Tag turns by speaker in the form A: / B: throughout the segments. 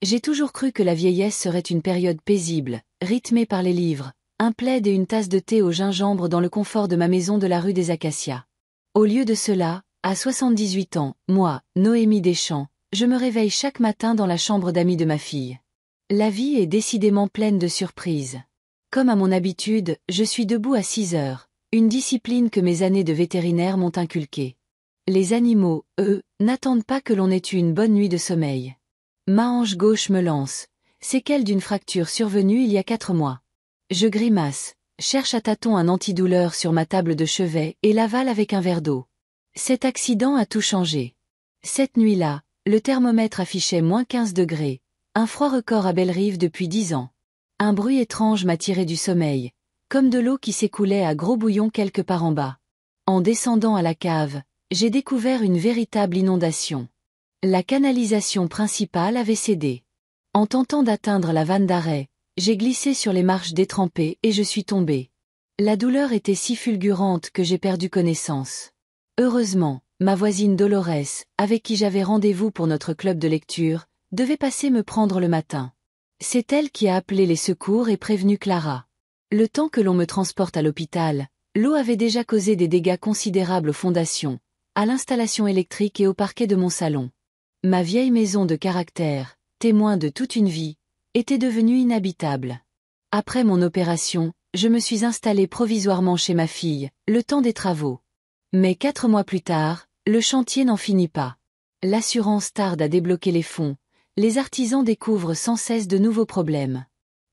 A: J'ai toujours cru que la vieillesse serait une période paisible, rythmée par les livres, un plaid et une tasse de thé au gingembre dans le confort de ma maison de la rue des Acacias. Au lieu de cela, à 78 ans, moi, Noémie Deschamps, je me réveille chaque matin dans la chambre d'amis de ma fille. La vie est décidément pleine de surprises. Comme à mon habitude, je suis debout à 6 heures, une discipline que mes années de vétérinaire m'ont inculquée. Les animaux, eux, n'attendent pas que l'on ait eu une bonne nuit de sommeil. Ma hanche gauche me lance, séquelle d'une fracture survenue il y a 4 mois. Je grimace, cherche à tâtons un antidouleur sur ma table de chevet et l'avale avec un verre d'eau. Cet accident a tout changé. Cette nuit-là, le thermomètre affichait -15 degrés, un froid record à Bellerive depuis 10 ans. Un bruit étrange m'a tiré du sommeil, comme de l'eau qui s'écoulait à gros bouillons quelque part en bas. En descendant à la cave, j'ai découvert une véritable inondation. La canalisation principale avait cédé. En tentant d'atteindre la vanne d'arrêt, j'ai glissé sur les marches détrempées et je suis tombé. La douleur était si fulgurante que j'ai perdu connaissance. Heureusement, ma voisine Dolores, avec qui j'avais rendez-vous pour notre club de lecture, devait passer me prendre le matin. C'est elle qui a appelé les secours et prévenu Clara. Le temps que l'on me transporte à l'hôpital, l'eau avait déjà causé des dégâts considérables aux fondations, à l'installation électrique et au parquet de mon salon. Ma vieille maison de caractère, témoin de toute une vie, était devenue inhabitable. Après mon opération, je me suis installée provisoirement chez ma fille, le temps des travaux. Mais 4 mois plus tard, le chantier n'en finit pas. L'assurance tarde à débloquer les fonds, les artisans découvrent sans cesse de nouveaux problèmes.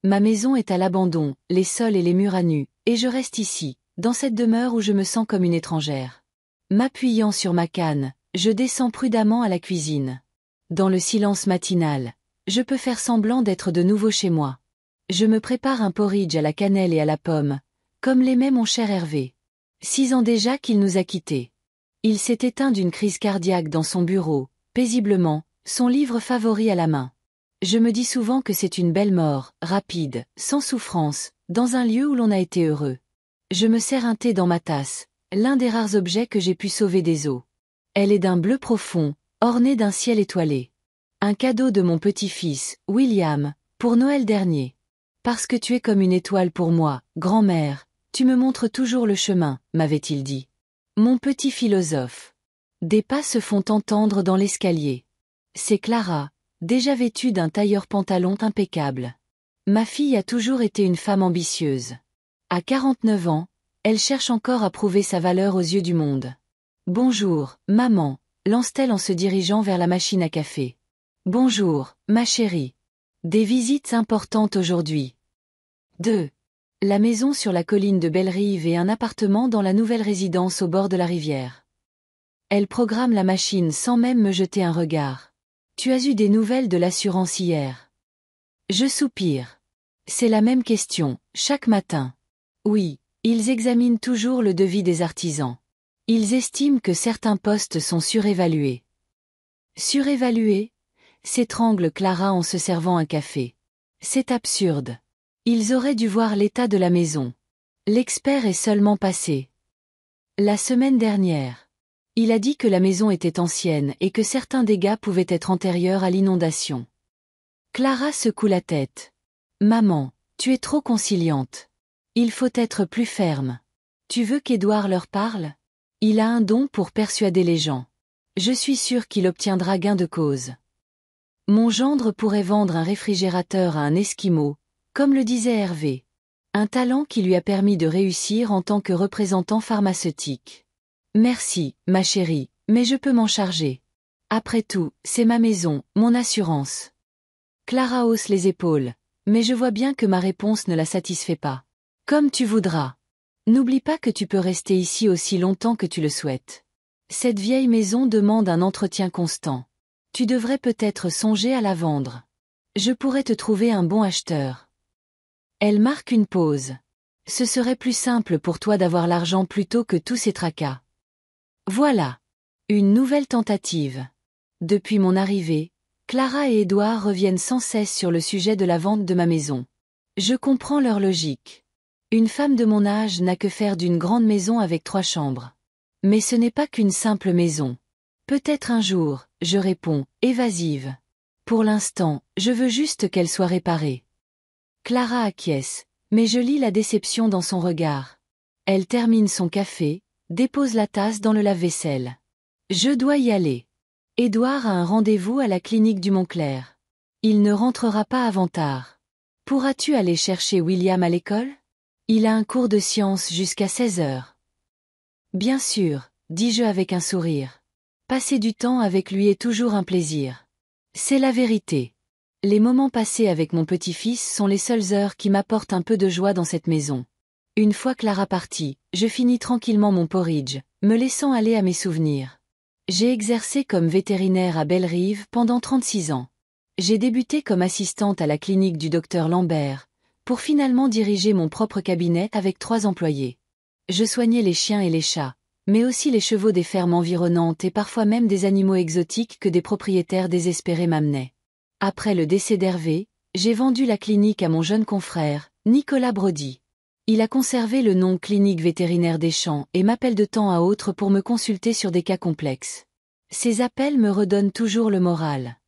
A: Ma maison est à l'abandon, les sols et les murs à nu, et je reste ici, dans cette demeure où je me sens comme une étrangère. M'appuyant sur ma canne, je descends prudemment à la cuisine. Dans le silence matinal, je peux faire semblant d'être de nouveau chez moi. Je me prépare un porridge à la cannelle et à la pomme, comme l'aimait mon cher Hervé. 6 ans déjà qu'il nous a quittés. Il s'est éteint d'une crise cardiaque dans son bureau, paisiblement, son livre favori à la main. Je me dis souvent que c'est une belle mort, rapide, sans souffrance, dans un lieu où l'on a été heureux. Je me sers un thé dans ma tasse, l'un des rares objets que j'ai pu sauver des eaux. Elle est d'un bleu profond, ornée d'un ciel étoilé. Un cadeau de mon petit-fils, William, pour Noël dernier. Parce que tu es comme une étoile pour moi, grand-mère, tu me montres toujours le chemin, m'avait-il dit. Mon petit philosophe. Des pas se font entendre dans l'escalier. C'est Clara, déjà vêtue d'un tailleur-pantalon impeccable. Ma fille a toujours été une femme ambitieuse. À 49 ans, elle cherche encore à prouver sa valeur aux yeux du monde. Bonjour, maman, lance-t-elle en se dirigeant vers la machine à café. Bonjour, ma chérie. Des visites importantes aujourd'hui. 2. La maison sur la colline de Bellerive et un appartement dans la nouvelle résidence au bord de la rivière. Elle programme la machine sans même me jeter un regard. Tu as eu des nouvelles de l'assurance hier? Je soupire. C'est la même question, chaque matin. Oui, ils examinent toujours le devis des artisans. Ils estiment que certains postes sont surévalués. Surévalués? S'étrangle Clara en se servant un café. C'est absurde. Ils auraient dû voir l'état de la maison. L'expert est seulement passé. La semaine dernière. Il a dit que la maison était ancienne et que certains dégâts pouvaient être antérieurs à l'inondation. Clara secoue la tête. Maman, tu es trop conciliante. Il faut être plus ferme. Tu veux qu'Édouard leur parle? Il a un don pour persuader les gens. Je suis sûre qu'il obtiendra gain de cause. Mon gendre pourrait vendre un réfrigérateur à un Esquimau, comme le disait Hervé. Un talent qui lui a permis de réussir en tant que représentant pharmaceutique. Merci, ma chérie, mais je peux m'en charger. Après tout, c'est ma maison, mon assurance. Clara hausse les épaules, mais je vois bien que ma réponse ne la satisfait pas. Comme tu voudras. N'oublie pas que tu peux rester ici aussi longtemps que tu le souhaites. Cette vieille maison demande un entretien constant. Tu devrais peut-être songer à la vendre. Je pourrais te trouver un bon acheteur. Elle marque une pause. Ce serait plus simple pour toi d'avoir l'argent plutôt que tous ces tracas. Voilà. Une nouvelle tentative. Depuis mon arrivée, Clara et Édouard reviennent sans cesse sur le sujet de la vente de ma maison. Je comprends leur logique. Une femme de mon âge n'a que faire d'une grande maison avec 3 chambres. Mais ce n'est pas qu'une simple maison. Peut-être un jour, je réponds, évasive. Pour l'instant, je veux juste qu'elle soit réparée. Clara acquiesce, mais je lis la déception dans son regard. Elle termine son café, dépose la tasse dans le lave-vaisselle. Je dois y aller. Édouard a un rendez-vous à la clinique du Montclair. Il ne rentrera pas avant tard. Pourras-tu aller chercher William à l'école? Il a un cours de sciences jusqu'à 16 heures. Bien sûr, dis-je avec un sourire. Passer du temps avec lui est toujours un plaisir. C'est la vérité. Les moments passés avec mon petit-fils sont les seules heures qui m'apportent un peu de joie dans cette maison. Une fois Clara partie, je finis tranquillement mon porridge, me laissant aller à mes souvenirs. J'ai exercé comme vétérinaire à Bellerive pendant 36 ans. J'ai débuté comme assistante à la clinique du docteur Lambert, pour finalement diriger mon propre cabinet avec 3 employés. Je soignais les chiens et les chats, mais aussi les chevaux des fermes environnantes et parfois même des animaux exotiques que des propriétaires désespérés m'amenaient. Après le décès d'Hervé, j'ai vendu la clinique à mon jeune confrère, Nicolas Brody. Il a conservé le nom Clinique Vétérinaire des Champs et m'appelle de temps à autre pour me consulter sur des cas complexes. Ces appels me redonnent toujours le moral.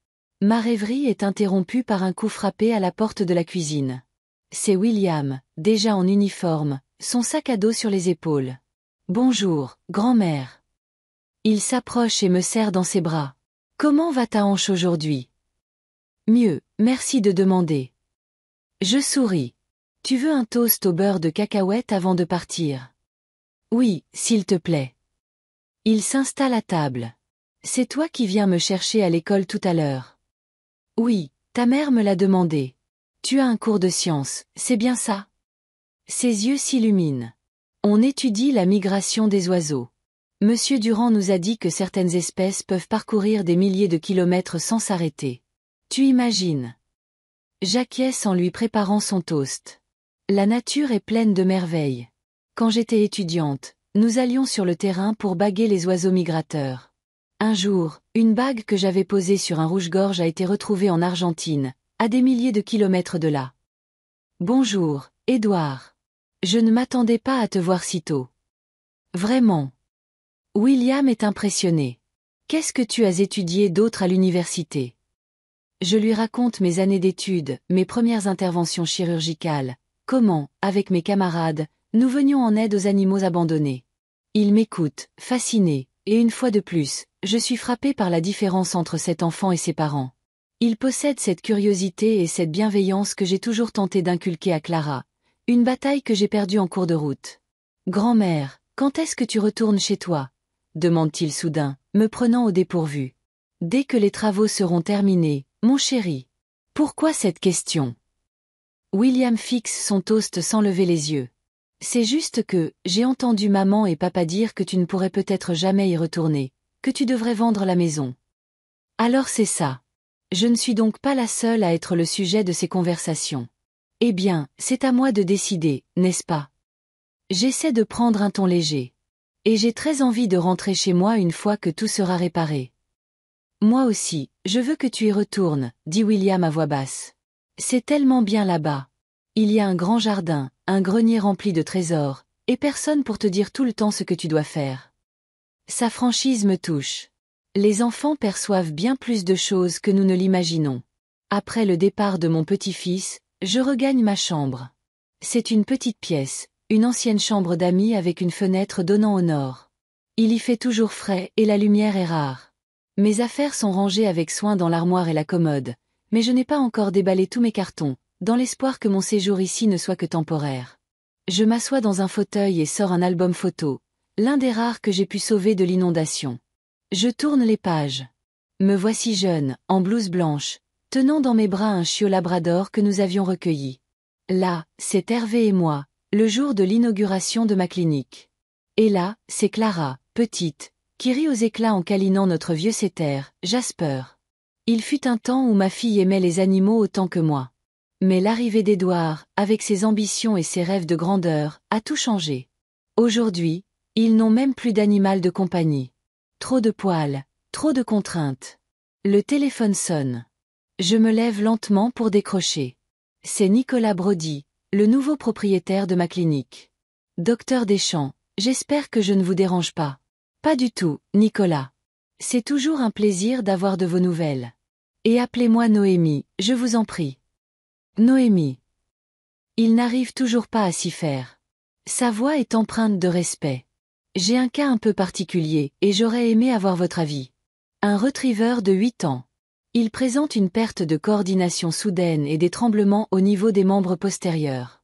A: Ma rêverie est interrompue par un coup frappé à la porte de la cuisine. C'est William, déjà en uniforme, son sac à dos sur les épaules. « Bonjour, grand-mère. » Il s'approche et me serre dans ses bras. « Comment va ta hanche aujourd'hui? » « Mieux, merci de demander. » Je souris. « Tu veux un toast au beurre de cacahuète avant de partir? »« Oui, s'il te plaît. » Il s'installe à table. « C'est toi qui viens me chercher à l'école tout à l'heure? »« Oui, ta mère me l'a demandé. Tu as un cours de sciences, c'est bien ça? » Ses yeux s'illuminent. On étudie la migration des oiseaux. Monsieur Durand nous a dit que certaines espèces peuvent parcourir des milliers de kilomètres sans s'arrêter. Tu imagines? J'acquiesce en lui préparant son toast. La nature est pleine de merveilles. Quand j'étais étudiante, nous allions sur le terrain pour baguer les oiseaux migrateurs. Un jour, une bague que j'avais posée sur un rouge-gorge a été retrouvée en Argentine, à des milliers de kilomètres de là. Bonjour, Édouard. Je ne m'attendais pas à te voir si tôt. Vraiment. William est impressionné. Qu'est-ce que tu as étudié d'autre à l'université? Je lui raconte mes années d'études, mes premières interventions chirurgicales, comment, avec mes camarades, nous venions en aide aux animaux abandonnés. Il m'écoute, fasciné, et une fois de plus, je suis frappé par la différence entre cet enfant et ses parents. Il possède cette curiosité et cette bienveillance que j'ai toujours tenté d'inculquer à Clara, une bataille que j'ai perdue en cours de route. « Grand-mère, quand est-ce que tu retournes chez toi ?» demande-t-il soudain, me prenant au dépourvu. « Dès que les travaux seront terminés, mon chéri. » Pourquoi cette question? William fixe son toast sans lever les yeux. C'est juste que, j'ai entendu maman et papa dire que tu ne pourrais peut-être jamais y retourner, que tu devrais vendre la maison. Alors c'est ça. Je ne suis donc pas la seule à être le sujet de ces conversations. Eh bien, c'est à moi de décider, n'est-ce pas? J'essaie de prendre un ton léger. Et j'ai très envie de rentrer chez moi une fois que tout sera réparé. Moi aussi, je veux que tu y retournes, dit William à voix basse. C'est tellement bien là-bas. Il y a un grand jardin, un grenier rempli de trésors, et personne pour te dire tout le temps ce que tu dois faire. Sa franchise me touche. Les enfants perçoivent bien plus de choses que nous ne l'imaginons. Après le départ de mon petit-fils, je regagne ma chambre. C'est une petite pièce, une ancienne chambre d'amis avec une fenêtre donnant au nord. Il y fait toujours frais et la lumière est rare. Mes affaires sont rangées avec soin dans l'armoire et la commode, mais je n'ai pas encore déballé tous mes cartons, dans l'espoir que mon séjour ici ne soit que temporaire. Je m'assois dans un fauteuil et sors un album photo, l'un des rares que j'ai pu sauver de l'inondation. Je tourne les pages. Me voici jeune, en blouse blanche, tenant dans mes bras un chiot labrador que nous avions recueilli. Là, c'est Hervé et moi, le jour de l'inauguration de ma clinique. Et là, c'est Clara, petite, qui rit aux éclats en câlinant notre vieux setter, Jasper. Il fut un temps où ma fille aimait les animaux autant que moi. Mais l'arrivée d'Édouard, avec ses ambitions et ses rêves de grandeur, a tout changé. Aujourd'hui, ils n'ont même plus d'animal de compagnie. Trop de poils, trop de contraintes. Le téléphone sonne. Je me lève lentement pour décrocher. C'est Nicolas Brody, le nouveau propriétaire de ma clinique. Docteur Deschamps, j'espère que je ne vous dérange pas. Pas du tout, Nicolas. C'est toujours un plaisir d'avoir de vos nouvelles. Et appelez-moi Noémie, je vous en prie. Noémie. Il n'arrive toujours pas à s'y faire. Sa voix est empreinte de respect. J'ai un cas un peu particulier, et j'aurais aimé avoir votre avis. Un retriever de 8 ans. Il présente une perte de coordination soudaine et des tremblements au niveau des membres postérieurs.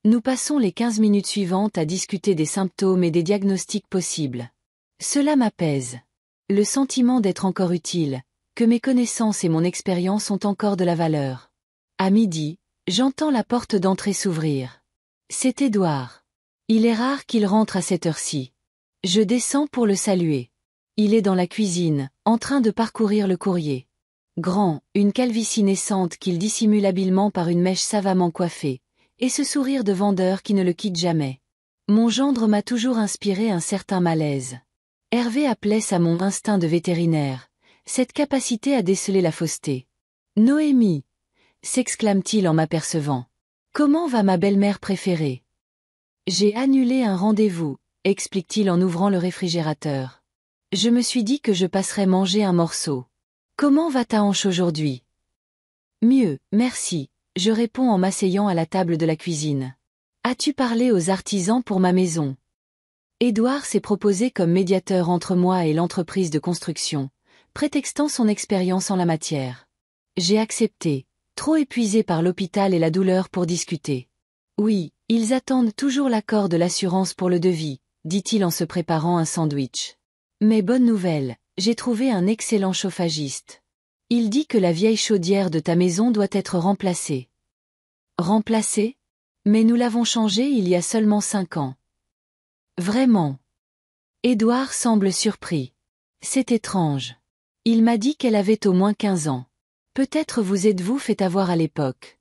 A: Nous passons les 15 minutes suivantes à discuter des symptômes et des diagnostics possibles. Cela m'apaise. Le sentiment d'être encore utile, que mes connaissances et mon expérience ont encore de la valeur. À midi, j'entends la porte d'entrée s'ouvrir. C'est Édouard. Il est rare qu'il rentre à cette heure-ci. Je descends pour le saluer. Il est dans la cuisine, en train de parcourir le courrier. Grand, une calvitie naissante qu'il dissimule habilement par une mèche savamment coiffée, et ce sourire de vendeur qui ne le quitte jamais. Mon gendre m'a toujours inspiré un certain malaise. Hervé appelait ça mon instinct de vétérinaire, cette capacité à déceler la fausseté. « Noémie !» s'exclame-t-il en m'apercevant. « Comment va ma belle-mère préférée ?» « J'ai annulé un rendez-vous, » explique-t-il en ouvrant le réfrigérateur. « Je me suis dit que je passerais manger un morceau. Comment va ta hanche aujourd'hui ?»« Mieux, merci, » je réponds en m'asseyant à la table de la cuisine. « As-tu parlé aux artisans pour ma maison ?» Édouard s'est proposé comme médiateur entre moi et l'entreprise de construction, prétextant son expérience en la matière. J'ai accepté, trop épuisé par l'hôpital et la douleur pour discuter. Oui, ils attendent toujours l'accord de l'assurance pour le devis, dit-il en se préparant un sandwich. Mais bonne nouvelle, j'ai trouvé un excellent chauffagiste. Il dit que la vieille chaudière de ta maison doit être remplacée. Remplacée ? Mais nous l'avons changée il y a seulement 5 ans. Vraiment ? Édouard semble surpris. C'est étrange. Il m'a dit qu'elle avait au moins 15 ans. Peut-être vous êtes-vous fait avoir à l'époque.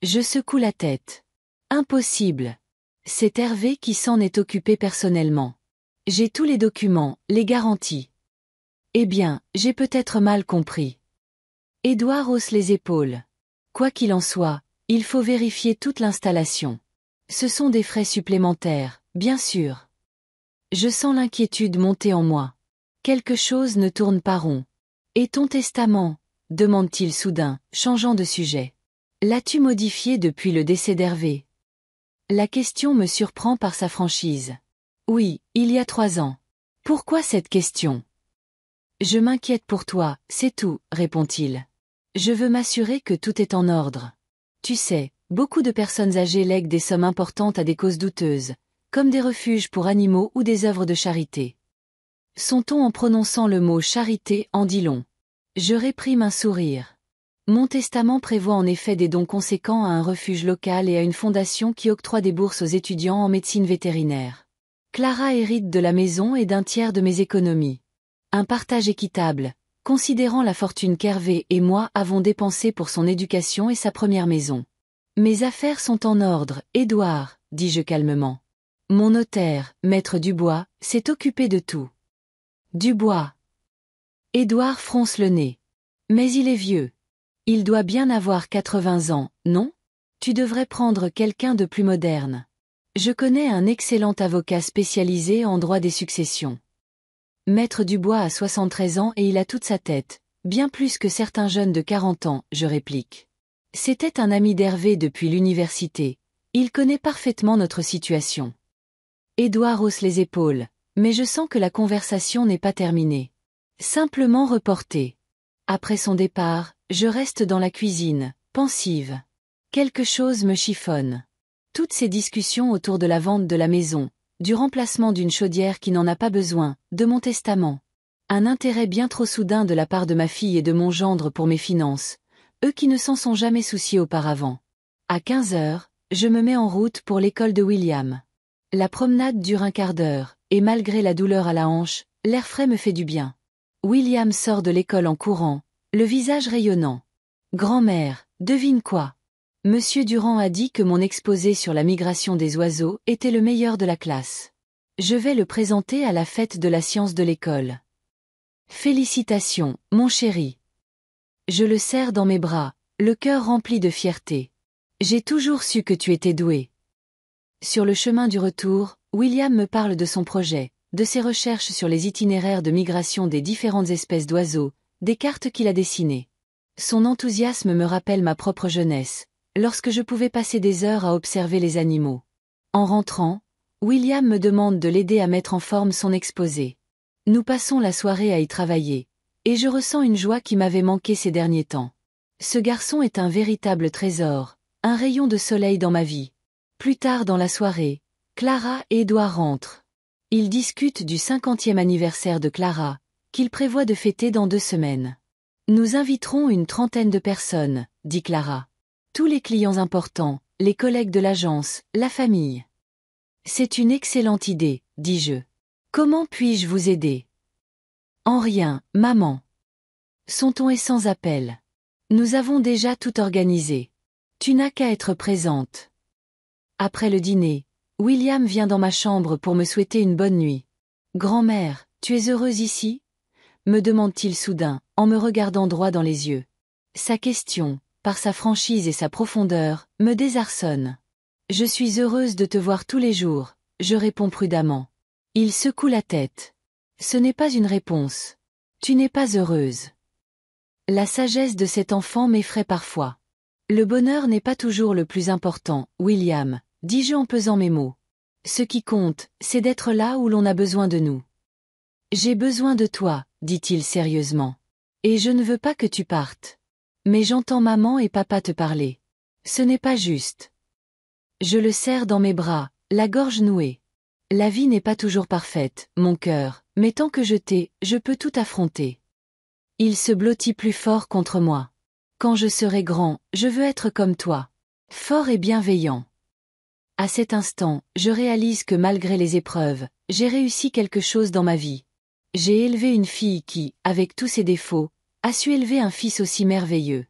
A: Je secoue la tête. Impossible. C'est Hervé qui s'en est occupé personnellement. J'ai tous les documents, les garanties. Eh bien, j'ai peut-être mal compris. Édouard hausse les épaules. Quoi qu'il en soit, il faut vérifier toute l'installation. Ce sont des frais supplémentaires, bien sûr. Je sens l'inquiétude monter en moi. Quelque chose ne tourne pas rond. Et ton testament ? Demande-t-il soudain, changeant de sujet. L'as-tu modifié depuis le décès d'Hervé ? La question me surprend par sa franchise. Oui, il y a 3 ans. Pourquoi cette question ? Je m'inquiète pour toi, c'est tout, répond-il. Je veux m'assurer que tout est en ordre. Tu sais, beaucoup de personnes âgées lèguent des sommes importantes à des causes douteuses, comme des refuges pour animaux ou des œuvres de charité. Son ton en prononçant le mot charité en dit long. Je réprime un sourire. Mon testament prévoit en effet des dons conséquents à un refuge local et à une fondation qui octroie des bourses aux étudiants en médecine vétérinaire. Clara hérite de la maison et d'un tiers de mes économies. Un partage équitable, considérant la fortune qu'Hervé et moi avons dépensée pour son éducation et sa première maison. Mes affaires sont en ordre, Édouard, dis-je calmement. Mon notaire, maître Dubois, s'est occupé de tout. Dubois. Édouard fronce le nez. Mais il est vieux. Il doit bien avoir 80 ans, non ? Tu devrais prendre quelqu'un de plus moderne. Je connais un excellent avocat spécialisé en droit des successions. Maître Dubois a 73 ans et il a toute sa tête, bien plus que certains jeunes de 40 ans, je réplique. C'était un ami d'Hervé depuis l'université. Il connaît parfaitement notre situation. Édouard hausse les épaules, mais je sens que la conversation n'est pas terminée. Simplement reportée. Après son départ, je reste dans la cuisine, pensive. Quelque chose me chiffonne. Toutes ces discussions autour de la vente de la maison, du remplacement d'une chaudière qui n'en a pas besoin, de mon testament. Un intérêt bien trop soudain de la part de ma fille et de mon gendre pour mes finances, eux qui ne s'en sont jamais souciés auparavant. À 15 heures, je me mets en route pour l'école de William. La promenade dure un quart d'heure, et malgré la douleur à la hanche, l'air frais me fait du bien. William sort de l'école en courant, le visage rayonnant. « Grand-mère, devine quoi ? Monsieur Durand a dit que mon exposé sur la migration des oiseaux était le meilleur de la classe. Je vais le présenter à la fête de la science de l'école. Félicitations, mon chéri. » Je le serre dans mes bras, le cœur rempli de fierté. J'ai toujours su que tu étais doué. Sur le chemin du retour, William me parle de son projet, de ses recherches sur les itinéraires de migration des différentes espèces d'oiseaux, des cartes qu'il a dessinées. Son enthousiasme me rappelle ma propre jeunesse, lorsque je pouvais passer des heures à observer les animaux. En rentrant, William me demande de l'aider à mettre en forme son exposé. Nous passons la soirée à y travailler, et je ressens une joie qui m'avait manqué ces derniers temps. Ce garçon est un véritable trésor, un rayon de soleil dans ma vie. Plus tard dans la soirée, Clara et Édouard rentrent. Ils discutent du 50e anniversaire de Clara, qu'ils prévoient de fêter dans 2 semaines. Nous inviterons une 30aine de personnes, dit Clara. Tous les clients importants, les collègues de l'agence, la famille. C'est une excellente idée, dis-je. Comment puis-je vous aider? En rien, maman. Son ton est sans appel. Nous avons déjà tout organisé. Tu n'as qu'à être présente. Après le dîner, William vient dans ma chambre pour me souhaiter une bonne nuit. Grand-mère, tu es heureuse ici? Me demande-t-il soudain, en me regardant droit dans les yeux. Sa question, par sa franchise et sa profondeur, me désarçonne. Je suis heureuse de te voir tous les jours, je réponds prudemment. Il secoue la tête. Ce n'est pas une réponse. Tu n'es pas heureuse. La sagesse de cet enfant m'effraie parfois. Le bonheur n'est pas toujours le plus important, William, dis-je en pesant mes mots. Ce qui compte, c'est d'être là où l'on a besoin de nous. J'ai besoin de toi, dit-il sérieusement. Et je ne veux pas que tu partes. Mais j'entends maman et papa te parler. Ce n'est pas juste. Je le serre dans mes bras, la gorge nouée. La vie n'est pas toujours parfaite, mon cœur, mais tant que je t'ai, je peux tout affronter. Il se blottit plus fort contre moi. Quand je serai grand, je veux être comme toi. Fort et bienveillant. À cet instant, je réalise que malgré les épreuves, j'ai réussi quelque chose dans ma vie. J'ai élevé une fille qui, avec tous ses défauts, a su élever un fils aussi merveilleux.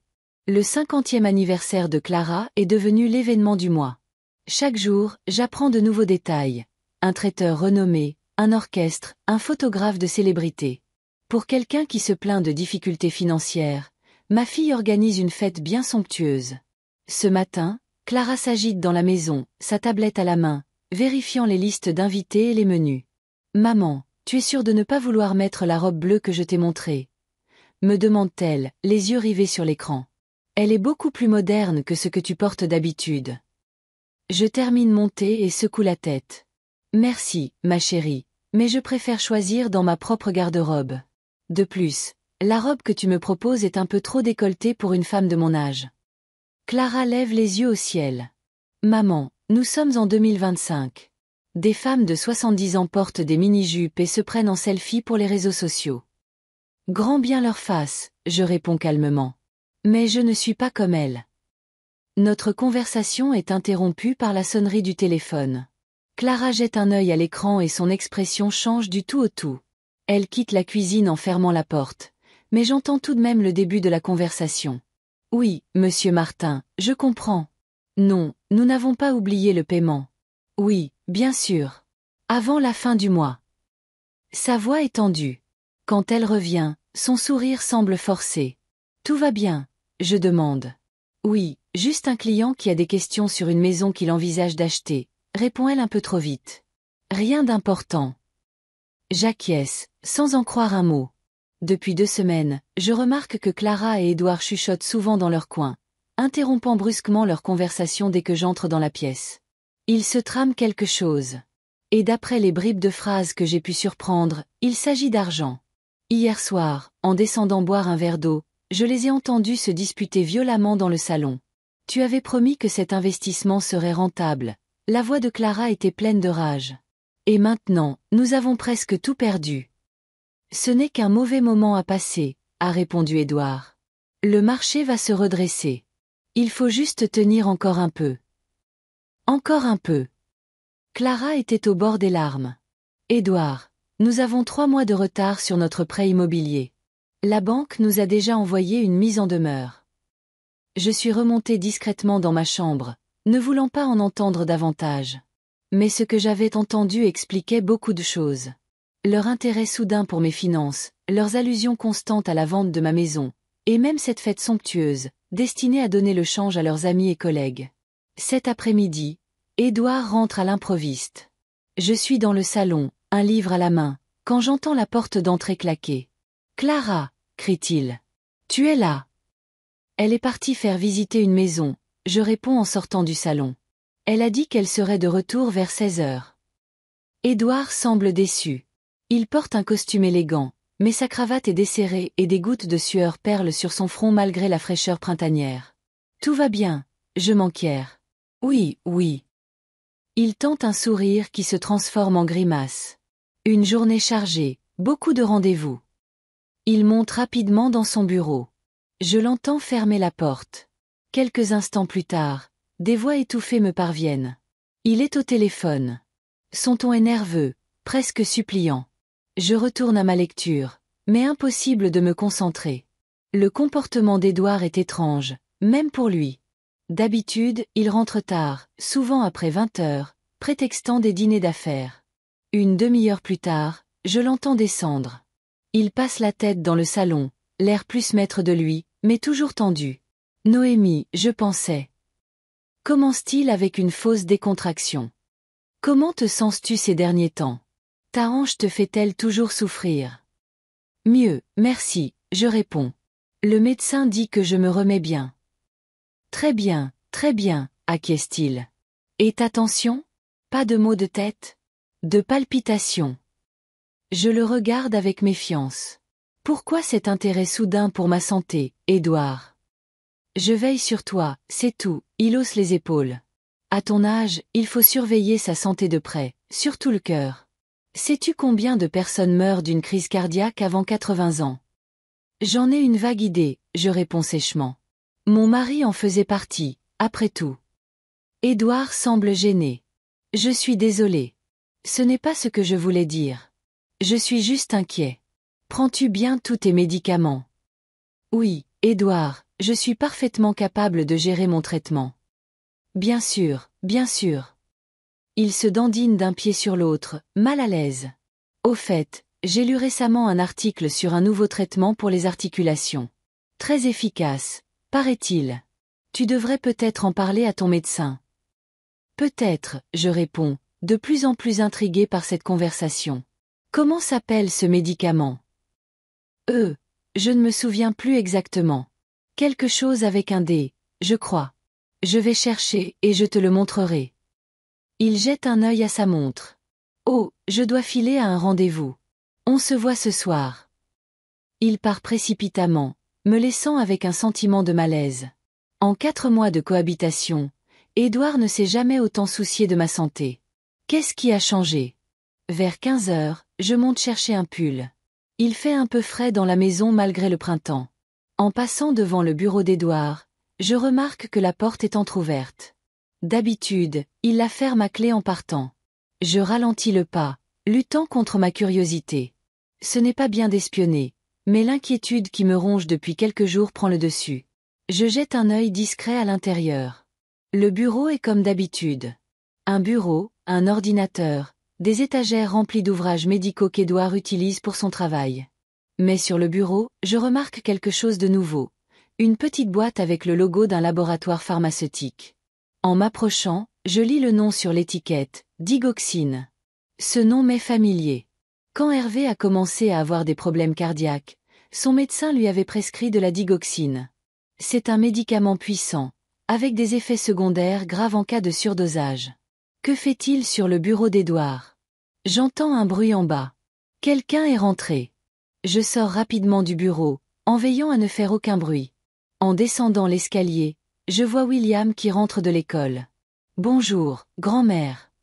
A: Le 50e anniversaire de Clara est devenu l'événement du mois. Chaque jour, j'apprends de nouveaux détails. Un traiteur renommé, un orchestre, un photographe de célébrité. Pour quelqu'un qui se plaint de difficultés financières, ma fille organise une fête bien somptueuse. Ce matin, Clara s'agite dans la maison, sa tablette à la main, vérifiant les listes d'invités et les menus. « Maman, tu es sûre de ne pas vouloir mettre la robe bleue que je t'ai montrée ?» me demande-t-elle, les yeux rivés sur l'écran. Elle est beaucoup plus moderne que ce que tu portes d'habitude. Je termine mon thé et secoue la tête. Merci, ma chérie, mais je préfère choisir dans ma propre garde-robe. De plus, la robe que tu me proposes est un peu trop décolletée pour une femme de mon âge. Clara lève les yeux au ciel. Maman, nous sommes en 2025. Des femmes de 70 ans portent des mini-jupes et se prennent en selfie pour les réseaux sociaux. Grand bien leur fasse, je réponds calmement. Mais je ne suis pas comme elles. Notre conversation est interrompue par la sonnerie du téléphone. Clara jette un œil à l'écran et son expression change du tout au tout. Elle quitte la cuisine en fermant la porte, mais j'entends tout de même le début de la conversation. Oui, monsieur Martin, je comprends. Non, nous n'avons pas oublié le paiement. Oui, bien sûr. Avant la fin du mois. Sa voix est tendue. Quand elle revient, son sourire semble forcé. Tout va bien, je demande. Oui, juste un client qui a des questions sur une maison qu'il envisage d'acheter, répond-elle un peu trop vite. Rien d'important. J'acquiesce, sans en croire un mot. Depuis 2 semaines, je remarque que Clara et Édouard chuchotent souvent dans leur coin, interrompant brusquement leur conversation dès que j'entre dans la pièce. Il se trame quelque chose. Et d'après les bribes de phrases que j'ai pu surprendre, il s'agit d'argent. Hier soir, en descendant boire un verre d'eau, je les ai entendus se disputer violemment dans le salon. Tu avais promis que cet investissement serait rentable. La voix de Clara était pleine de rage. Et maintenant, nous avons presque tout perdu. Ce n'est qu'un mauvais moment à passer, a répondu Édouard. Le marché va se redresser. Il faut juste tenir encore un peu. Encore un peu. Clara était au bord des larmes. Édouard, nous avons 3 mois de retard sur notre prêt immobilier. La banque nous a déjà envoyé une mise en demeure. Je suis remontée discrètement dans ma chambre, ne voulant pas en entendre davantage. Mais ce que j'avais entendu expliquait beaucoup de choses. Leur intérêt soudain pour mes finances, leurs allusions constantes à la vente de ma maison, et même cette fête somptueuse, destinée à donner le change à leurs amis et collègues. Cet après-midi, Édouard rentre à l'improviste. Je suis dans le salon, un livre à la main, quand j'entends la porte d'entrée claquer. « Clara !» crie-t-il. « Tu es là !» Elle est partie faire visiter une maison, je réponds en sortant du salon. Elle a dit qu'elle serait de retour vers 16 heures. Édouard semble déçu. Il porte un costume élégant, mais sa cravate est desserrée et des gouttes de sueur perlent sur son front malgré la fraîcheur printanière. Tout va bien, je m'enquière. Oui, oui. Il tente un sourire qui se transforme en grimace. Une journée chargée, beaucoup de rendez-vous. Il monte rapidement dans son bureau. Je l'entends fermer la porte. Quelques instants plus tard, des voix étouffées me parviennent. Il est au téléphone. Son ton est nerveux, presque suppliant. Je retourne à ma lecture, mais impossible de me concentrer. Le comportement d'Édouard est étrange, même pour lui. D'habitude, il rentre tard, souvent après 20 heures, prétextant des dîners d'affaires. Une demi-heure plus tard, je l'entends descendre. Il passe la tête dans le salon, l'air plus maître de lui, mais toujours tendu. Noémie, je pensais. Commence-t-il avec une fausse décontraction. Comment te sens-tu ces derniers temps? Ta hanche te fait-elle toujours souffrir? Mieux, merci, je réponds. Le médecin dit que je me remets bien. Très bien, acquiesce-t-il. Et ta tension? Pas de maux de tête? De palpitations? Je le regarde avec méfiance. Pourquoi cet intérêt soudain pour ma santé, Édouard? Je veille sur toi, c'est tout, il hausse les épaules. À ton âge, il faut surveiller sa santé de près, surtout le cœur. Sais-tu combien de personnes meurent d'une crise cardiaque avant 80 ans? J'en ai une vague idée, je réponds sèchement. Mon mari en faisait partie, après tout. Édouard semble gêné. Je suis désolé. Ce n'est pas ce que je voulais dire. Je suis juste inquiet. Prends-tu bien tous tes médicaments? Oui, Édouard, je suis parfaitement capable de gérer mon traitement. Bien sûr, bien sûr. Il se dandine d'un pied sur l'autre, mal à l'aise. Au fait, j'ai lu récemment un article sur un nouveau traitement pour les articulations. Très efficace, paraît-il. Tu devrais peut-être en parler à ton médecin. Peut-être, je réponds, de plus en plus intrigué par cette conversation. Comment s'appelle ce médicament? Je ne me souviens plus exactement. Quelque chose avec un D, je crois. Je vais chercher et je te le montrerai. Il jette un œil à sa montre. Oh, je dois filer à un rendez-vous. On se voit ce soir. Il part précipitamment, me laissant avec un sentiment de malaise. En 4 mois de cohabitation, Édouard ne s'est jamais autant soucié de ma santé. Qu'est-ce qui a changé? Vers 15 heures, je monte chercher un pull. Il fait un peu frais dans la maison malgré le printemps. En passant devant le bureau d'Édouard, je remarque que la porte est entr'ouverte. D'habitude, il la ferme à clé en partant. Je ralentis le pas, luttant contre ma curiosité. Ce n'est pas bien d'espionner, mais l'inquiétude qui me ronge depuis quelques jours prend le dessus. Je jette un œil discret à l'intérieur. Le bureau est comme d'habitude. Un bureau, un ordinateur, des étagères remplies d'ouvrages médicaux qu'Édouard utilise pour son travail. Mais sur le bureau, je remarque quelque chose de nouveau. Une petite boîte avec le logo d'un laboratoire pharmaceutique. En m'approchant, je lis le nom sur l'étiquette, digoxine. Ce nom m'est familier. Quand Hervé a commencé à avoir des problèmes cardiaques, son médecin lui avait prescrit de la digoxine. C'est un médicament puissant, avec des effets secondaires graves en cas de surdosage. Que fait-il sur le bureau d'Édouard? J'entends un bruit en bas. Quelqu'un est rentré. Je sors rapidement du bureau, en veillant à ne faire aucun bruit. En descendant l'escalier, je vois William qui rentre de l'école. Bonjour, grand-mère.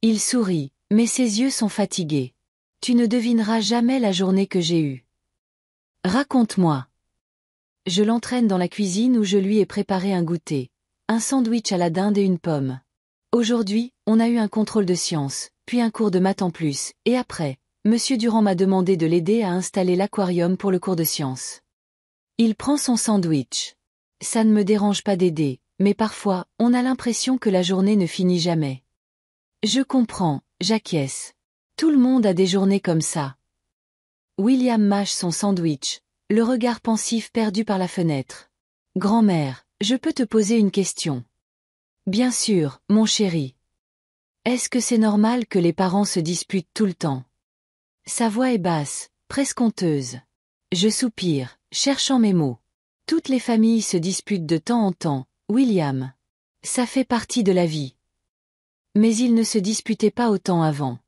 A: Il sourit, mais ses yeux sont fatigués. Tu ne devineras jamais la journée que j'ai eue. Raconte-moi. Je l'entraîne dans la cuisine où je lui ai préparé un goûter. Un sandwich à la dinde et une pomme. Aujourd'hui, on a eu un contrôle de sciences, puis un cours de maths en plus, et après, Monsieur Durand m'a demandé de l'aider à installer l'aquarium pour le cours de sciences. Il prend son sandwich. Ça ne me dérange pas d'aider, mais parfois, on a l'impression que la journée ne finit jamais. Je comprends, j'acquiesce. Tout le monde a des journées comme ça. William mâche son sandwich, le regard pensif perdu par la fenêtre. Grand-mère, je peux te poser une question? Bien sûr, mon chéri. Est-ce que c'est normal que les parents se disputent tout le temps? Sa voix est basse, presque honteuse. Je soupire, cherchant mes mots. Toutes les familles se disputent de temps en temps, William. Ça fait partie de la vie. Mais ils ne se disputaient pas autant avant.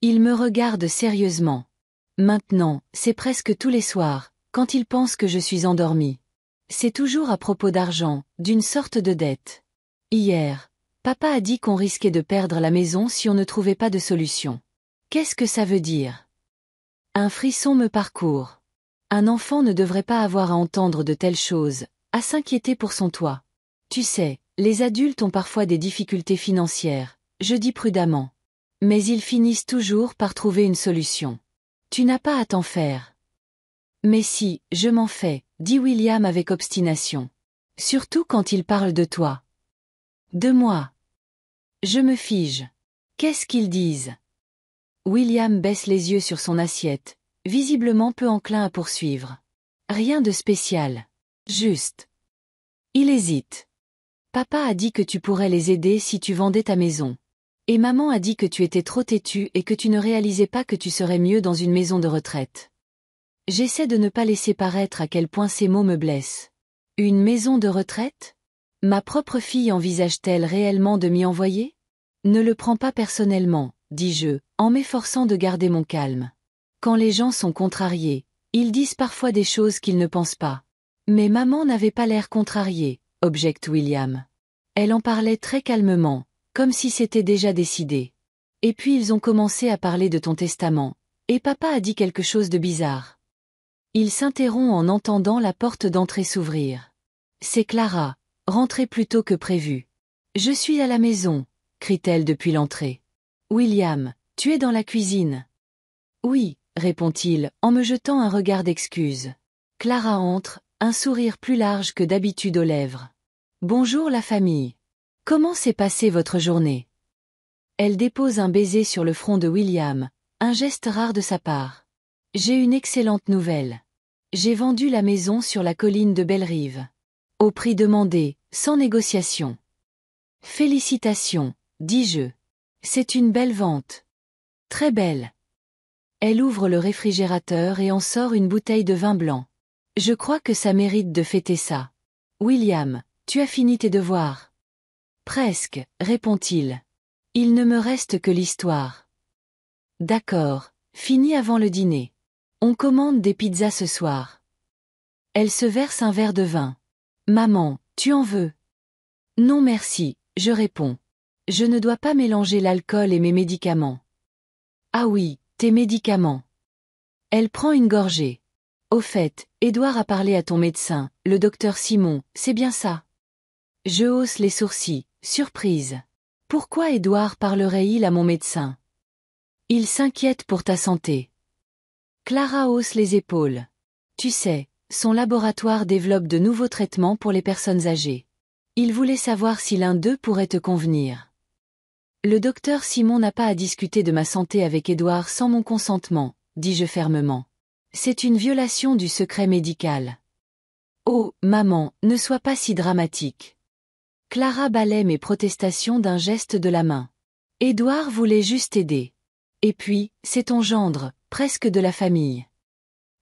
A: Il me regarde sérieusement. Maintenant, c'est presque tous les soirs, quand il pense que je suis endormie. C'est toujours à propos d'argent, d'une sorte de dette. Hier, papa a dit qu'on risquait de perdre la maison si on ne trouvait pas de solution. Qu'est-ce que ça veut dire? Un frisson me parcourt. Un enfant ne devrait pas avoir à entendre de telles choses, à s'inquiéter pour son toit. Tu sais, les adultes ont parfois des difficultés financières, je dis prudemment. Mais ils finissent toujours par trouver une solution. Tu n'as pas à t'en faire. Mais si, je m'en fais, dit William avec obstination. Surtout quand il parle de toi. De moi. Je me fige. Qu'est-ce qu'ils disent? William baisse les yeux sur son assiette, visiblement peu enclin à poursuivre. Rien de spécial. Juste. Il hésite. Papa a dit que tu pourrais les aider si tu vendais ta maison. Et maman a dit que tu étais trop têtu et que tu ne réalisais pas que tu serais mieux dans une maison de retraite. J'essaie de ne pas laisser paraître à quel point ces mots me blessent. Une maison de retraite? Ma propre fille envisage-t-elle réellement de m'y envoyer? Ne le prends pas personnellement, dis-je, en m'efforçant de garder mon calme. Quand les gens sont contrariés, ils disent parfois des choses qu'ils ne pensent pas. Mais maman n'avait pas l'air contrariée, objecte William. Elle en parlait très calmement, comme si c'était déjà décidé. Et puis ils ont commencé à parler de ton testament, et papa a dit quelque chose de bizarre. Il s'interrompt en entendant la porte d'entrée s'ouvrir. C'est Clara, rentrée plus tôt que prévu. Je suis à la maison, crie-t-elle depuis l'entrée. William, tu es dans la cuisine. Oui, répond-il, en me jetant un regard d'excuse. Clara entre, un sourire plus large que d'habitude aux lèvres. Bonjour la famille. Comment s'est passée votre journée? Elle dépose un baiser sur le front de William, un geste rare de sa part. J'ai une excellente nouvelle. J'ai vendu la maison sur la colline de Bellerive. Au prix demandé, sans négociation. Félicitations, dis-je. C'est une belle vente. Très belle. Elle ouvre le réfrigérateur et en sort une bouteille de vin blanc. Je crois que ça mérite de fêter ça. William, tu as fini tes devoirs? Presque, répond-il. Il ne me reste que l'histoire. D'accord, fini avant le dîner. On commande des pizzas ce soir. Elle se verse un verre de vin. Maman, tu en veux? Non merci, je réponds. Je ne dois pas mélanger l'alcool et mes médicaments. Ah oui, tes médicaments. Elle prend une gorgée. Au fait, Édouard a parlé à ton médecin, le docteur Simon, c'est bien ça? Je hausse les sourcils, surprise. Pourquoi Édouard parlerait-il à mon médecin? Il s'inquiète pour ta santé. Clara hausse les épaules. Tu sais, son laboratoire développe de nouveaux traitements pour les personnes âgées. Il voulait savoir si l'un d'eux pourrait te convenir. Le docteur Simon n'a pas à discuter de ma santé avec Édouard sans mon consentement, dis-je fermement. C'est une violation du secret médical. Oh, maman, ne sois pas si dramatique. Clara balaie mes protestations d'un geste de la main. Édouard voulait juste aider. Et puis, c'est ton gendre, presque de la famille.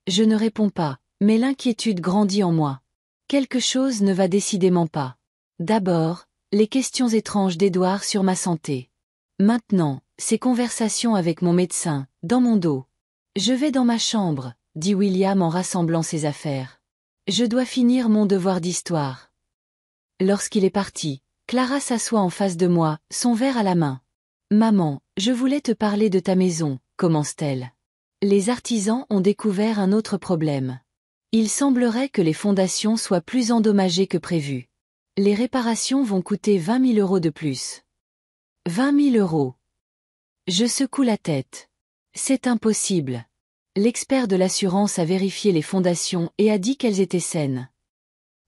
A: Je ne réponds pas, mais l'inquiétude grandit en moi. Quelque chose ne va décidément pas. D'abord, les questions étranges d'Édouard sur ma santé. Maintenant, ces conversations avec mon médecin, dans mon dos. Je vais dans ma chambre, dit William en rassemblant ses affaires. Je dois finir mon devoir d'histoire. Lorsqu'il est parti, Clara s'assoit en face de moi, son verre à la main. Maman, je voulais te parler de ta maison, commence-t-elle. Les artisans ont découvert un autre problème. Il semblerait que les fondations soient plus endommagées que prévu. Les réparations vont coûter 20 000 € de plus. 20 000 €. Je secoue la tête. C'est impossible. L'expert de l'assurance a vérifié les fondations et a dit qu'elles étaient saines.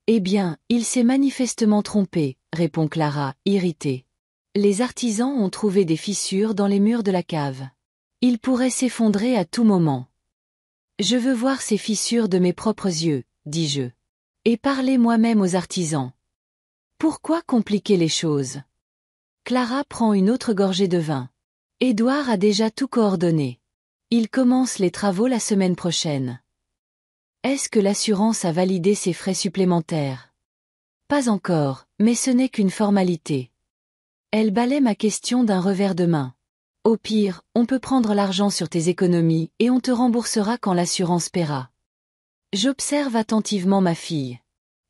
A: Eh bien, il s'est manifestement trompé, répond Clara, irritée. Les artisans ont trouvé des fissures dans les murs de la cave. Ils pourraient s'effondrer à tout moment. Je veux voir ces fissures de mes propres yeux, dis-je. Et parler moi-même aux artisans. Pourquoi compliquer les choses? Clara prend une autre gorgée de vin. Édouard a déjà tout coordonné. Il commence les travaux la semaine prochaine. Est-ce que l'assurance a validé ces frais supplémentaires? Pas encore, mais ce n'est qu'une formalité. Elle balaie ma question d'un revers de main. Au pire, on peut prendre l'argent sur tes économies et on te remboursera quand l'assurance paiera. J'observe attentivement ma fille.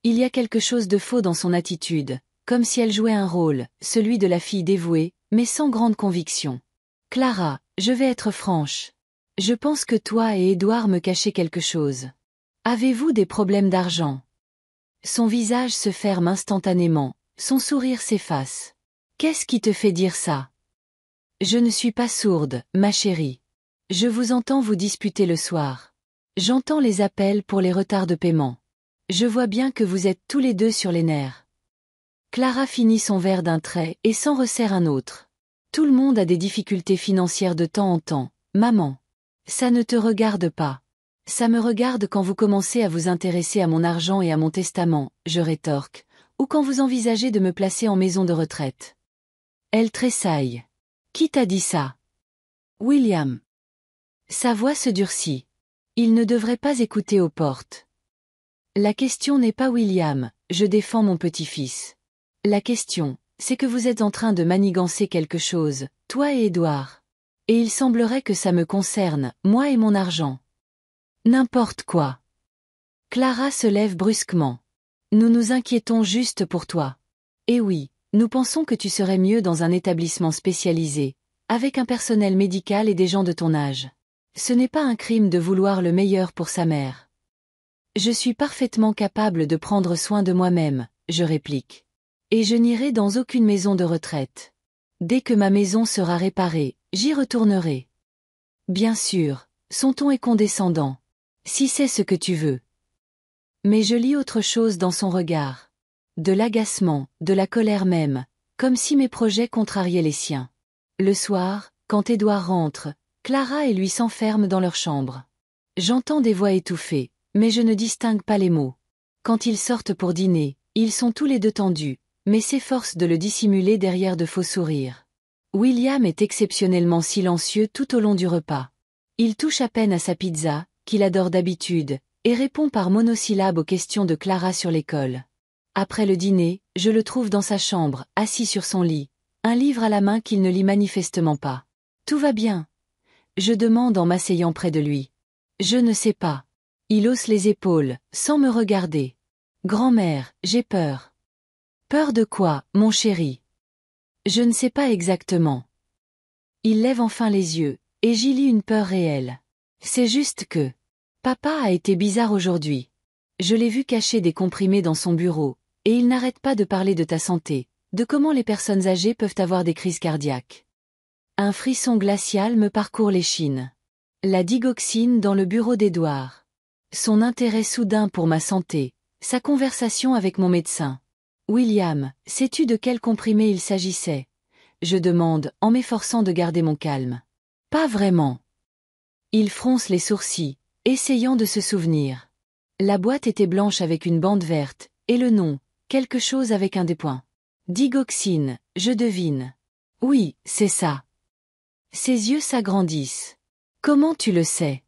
A: Il y a quelque chose de faux dans son attitude, comme si elle jouait un rôle, celui de la fille dévouée, mais sans grande conviction. Clara, je vais être franche. Je pense que toi et Édouard me cachez quelque chose. Avez-vous des problèmes d'argent? Son visage se ferme instantanément, son sourire s'efface. Qu'est-ce qui te fait dire ça? Je ne suis pas sourde, ma chérie. Je vous entends vous disputer le soir. J'entends les appels pour les retards de paiement. Je vois bien que vous êtes tous les deux sur les nerfs. Clara finit son verre d'un trait et s'en resserre un autre. Tout le monde a des difficultés financières de temps en temps, maman. Ça ne te regarde pas. Ça me regarde quand vous commencez à vous intéresser à mon argent et à mon testament, je rétorque, ou quand vous envisagez de me placer en maison de retraite. Elle tressaille. Qui t'a dit ça? William. Sa voix se durcit. Il ne devrait pas écouter aux portes. La question n'est pas William, je défends mon petit-fils. La question, c'est que vous êtes en train de manigancer quelque chose, toi et Édouard. Et il semblerait que ça me concerne, moi et mon argent. N'importe quoi. Clara se lève brusquement. Nous nous inquiétons juste pour toi. Et oui, nous pensons que tu serais mieux dans un établissement spécialisé, avec un personnel médical et des gens de ton âge. Ce n'est pas un crime de vouloir le meilleur pour sa mère. Je suis parfaitement capable de prendre soin de moi-même, je réplique. Et je n'irai dans aucune maison de retraite. Dès que ma maison sera réparée, j'y retournerai. Bien sûr, son ton est condescendant. Si c'est ce que tu veux. Mais je lis autre chose dans son regard. De l'agacement, de la colère même, comme si mes projets contrariaient les siens. Le soir, quand Édouard rentre, Clara et lui s'enferment dans leur chambre. J'entends des voix étouffées, mais je ne distingue pas les mots. Quand ils sortent pour dîner, ils sont tous les deux tendus, mais s'efforcent de le dissimuler derrière de faux sourires. William est exceptionnellement silencieux tout au long du repas. Il touche à peine à sa pizza, qu'il adore d'habitude, et répond par monosyllabes aux questions de Clara sur l'école. Après le dîner, je le trouve dans sa chambre, assis sur son lit, un livre à la main qu'il ne lit manifestement pas. Tout va bien? Je demande en m'asseyant près de lui. Je ne sais pas. Il hausse les épaules, sans me regarder. Grand-mère, j'ai peur. Peur de quoi, mon chéri? Je ne sais pas exactement. Il lève enfin les yeux, et j'y lis une peur réelle. C'est juste que... Papa a été bizarre aujourd'hui. Je l'ai vu cacher des comprimés dans son bureau, et il n'arrête pas de parler de ta santé, de comment les personnes âgées peuvent avoir des crises cardiaques. Un frisson glacial me parcourt l'échine. La digoxine dans le bureau d'Édouard. Son intérêt soudain pour ma santé, sa conversation avec mon médecin. William, sais-tu de quel comprimé il s'agissait? Je demande, en m'efforçant de garder mon calme. Pas vraiment. Il fronce les sourcils, essayant de se souvenir. La boîte était blanche avec une bande verte, et le nom, quelque chose avec un des points. Digoxine, je devine. Oui, c'est ça. Ses yeux s'agrandissent. Comment tu le sais?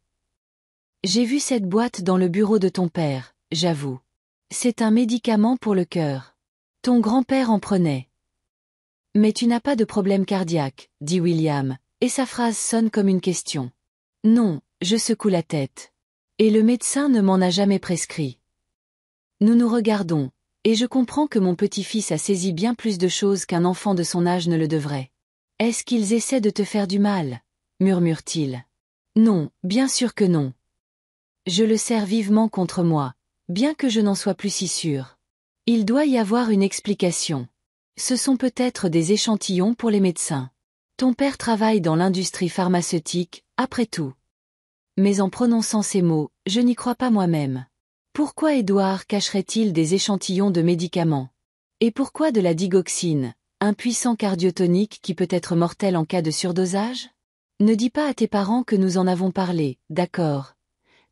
A: J'ai vu cette boîte dans le bureau de ton père, j'avoue. C'est un médicament pour le cœur. Ton grand-père en prenait. Mais tu n'as pas de problème cardiaque, dit William, et sa phrase sonne comme une question. Non, je secoue la tête. Et le médecin ne m'en a jamais prescrit. Nous nous regardons, et je comprends que mon petit-fils a saisi bien plus de choses qu'un enfant de son âge ne le devrait. Est-ce qu'ils essaient de te faire du mal? Murmure-t-il. Non, bien sûr que non. Je le serre vivement contre moi, bien que je n'en sois plus si sûr. Il doit y avoir une explication. Ce sont peut-être des échantillons pour les médecins. Ton père travaille dans l'industrie pharmaceutique, après tout. Mais en prononçant ces mots, je n'y crois pas moi-même. Pourquoi Édouard cacherait-il des échantillons de médicaments? Et pourquoi de la digoxine, un puissant cardiotonique qui peut être mortel en cas de surdosage? Ne dis pas à tes parents que nous en avons parlé, d'accord?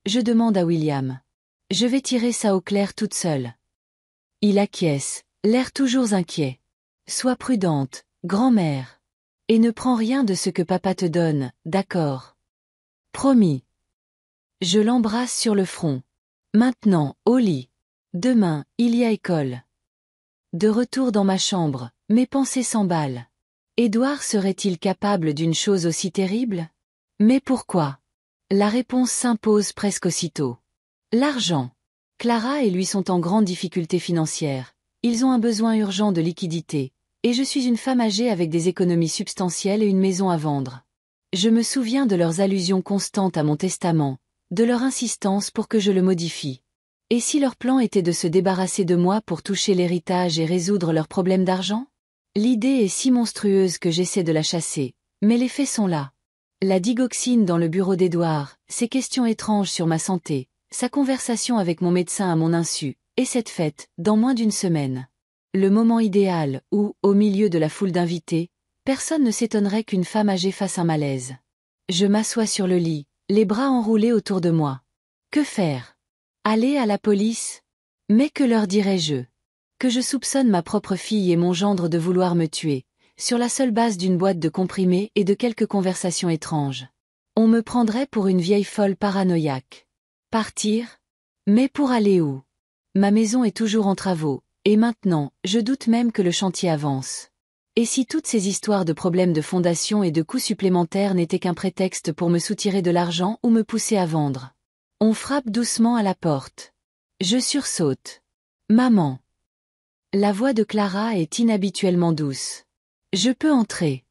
A: Je demande à William. Je vais tirer ça au clair toute seule. Il acquiesce, l'air toujours inquiet. Sois prudente, grand-mère. Et ne prends rien de ce que papa te donne, d'accord? Promis. Je l'embrasse sur le front. Maintenant, au lit. Demain, il y a école. De retour dans ma chambre, mes pensées s'emballent. Édouard serait-il capable d'une chose aussi terrible? Mais pourquoi? La réponse s'impose presque aussitôt. L'argent. Clara et lui sont en grande difficulté financière. Ils ont un besoin urgent de liquidité, et je suis une femme âgée avec des économies substantielles et une maison à vendre. Je me souviens de leurs allusions constantes à mon testament, de leur insistance pour que je le modifie. Et si leur plan était de se débarrasser de moi pour toucher l'héritage et résoudre leurs problèmes d'argent? L'idée est si monstrueuse que j'essaie de la chasser, mais les faits sont là. La digoxine dans le bureau d'Édouard, ses questions étranges sur ma santé, sa conversation avec mon médecin à mon insu, et cette fête, dans moins d'une semaine. Le moment idéal où, au milieu de la foule d'invités, personne ne s'étonnerait qu'une femme âgée fasse un malaise. Je m'assois sur le lit, les bras enroulés autour de moi. Que faire? Aller à la police? Mais que leur dirais-je? Que je soupçonne ma propre fille et mon gendre de vouloir me tuer, sur la seule base d'une boîte de comprimés et de quelques conversations étranges. On me prendrait pour une vieille folle paranoïaque. Partir? Mais pour aller où? Ma maison est toujours en travaux, et maintenant, je doute même que le chantier avance. Et si toutes ces histoires de problèmes de fondation et de coûts supplémentaires n'étaient qu'un prétexte pour me soutirer de l'argent ou me pousser à vendre? On frappe doucement à la porte. Je sursaute. Maman. La voix de Clara est inhabituellement douce. Je peux entrer?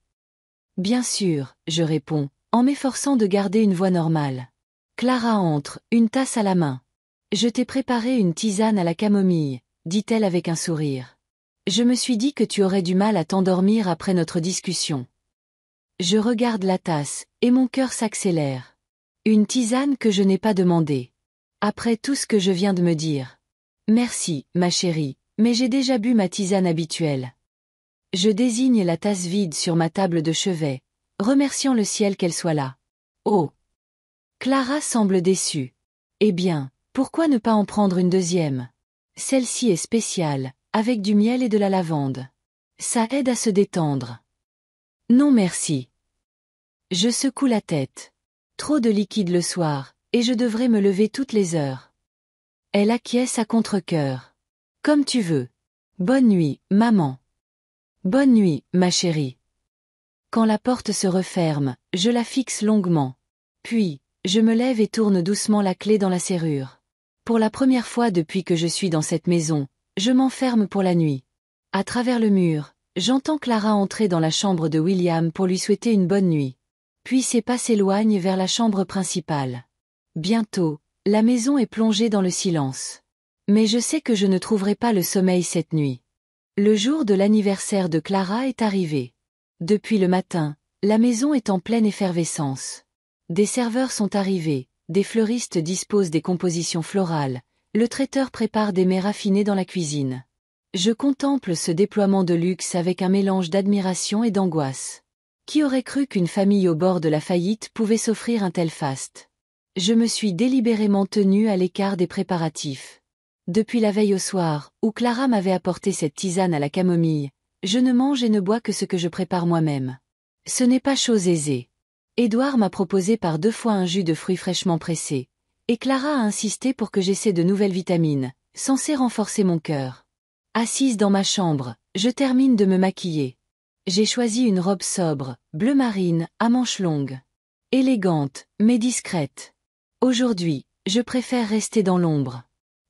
A: Bien sûr, je réponds, en m'efforçant de garder une voix normale. Clara entre, une tasse à la main. Je t'ai préparé une tisane à la camomille, dit-elle avec un sourire. Je me suis dit que tu aurais du mal à t'endormir après notre discussion. Je regarde la tasse, et mon cœur s'accélère. Une tisane que je n'ai pas demandée. Après tout ce que je viens de me dire. Merci, ma chérie, mais j'ai déjà bu ma tisane habituelle. Je désigne la tasse vide sur ma table de chevet, remerciant le ciel qu'elle soit là. Oh! Clara semble déçue. Eh bien, pourquoi ne pas en prendre une deuxième? Celle-ci est spéciale, avec du miel et de la lavande. Ça aide à se détendre. Non merci. Je secoue la tête. Trop de liquide le soir, et je devrais me lever toutes les heures. Elle acquiesce à contre-cœur. Comme tu veux. Bonne nuit, maman. Bonne nuit, ma chérie. Quand la porte se referme, je la fixe longuement. Puis, je me lève et tourne doucement la clé dans la serrure. Pour la première fois depuis que je suis dans cette maison, je m'enferme pour la nuit. À travers le mur, j'entends Clara entrer dans la chambre de William pour lui souhaiter une bonne nuit. Puis ses pas s'éloignent vers la chambre principale. Bientôt, la maison est plongée dans le silence. Mais je sais que je ne trouverai pas le sommeil cette nuit. Le jour de l'anniversaire de Clara est arrivé. Depuis le matin, la maison est en pleine effervescence. Des serveurs sont arrivés, des fleuristes disposent des compositions florales, le traiteur prépare des mets raffinés dans la cuisine. Je contemple ce déploiement de luxe avec un mélange d'admiration et d'angoisse. Qui aurait cru qu'une famille au bord de la faillite pouvait s'offrir un tel faste? Je me suis délibérément tenue à l'écart des préparatifs. Depuis la veille au soir, où Clara m'avait apporté cette tisane à la camomille, je ne mange et ne bois que ce que je prépare moi-même. Ce n'est pas chose aisée. Édouard m'a proposé par 2 fois un jus de fruits fraîchement pressés, et Clara a insisté pour que j'essaie de nouvelles vitamines, censées renforcer mon cœur. Assise dans ma chambre, je termine de me maquiller. J'ai choisi une robe sobre, bleu marine, à manches longues. Élégante, mais discrète. Aujourd'hui, je préfère rester dans l'ombre.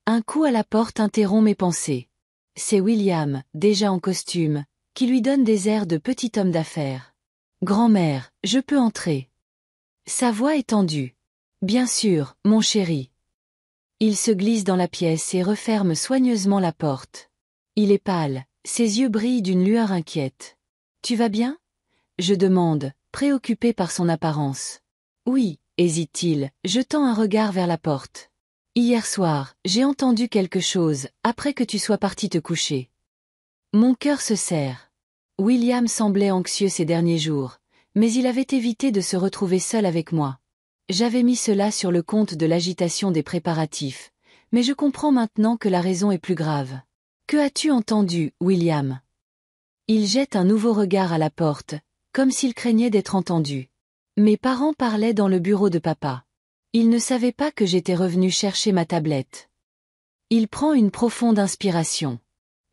A: Un coup à la porte interrompt mes pensées. C'est William, déjà en costume, qui lui donne des airs de petit homme d'affaires. Grand-mère, je peux entrer. Sa voix est tendue. Bien sûr, mon chéri. Il se glisse dans la pièce et referme soigneusement la porte. Il est pâle, ses yeux brillent d'une lueur inquiète. Tu vas bien? Je demande, préoccupé par son apparence. Oui, hésite-t-il, jetant un regard vers la porte. Hier soir, j'ai entendu quelque chose, après que tu sois parti te coucher. Mon cœur se serre. William semblait anxieux ces derniers jours, mais il avait évité de se retrouver seul avec moi. J'avais mis cela sur le compte de l'agitation des préparatifs, mais je comprends maintenant que la raison est plus grave. Que as-tu entendu, William? Il jette un nouveau regard à la porte, comme s'il craignait d'être entendu. Mes parents parlaient dans le bureau de papa. Il ne savait pas que j'étais revenu chercher ma tablette. Il prend une profonde inspiration.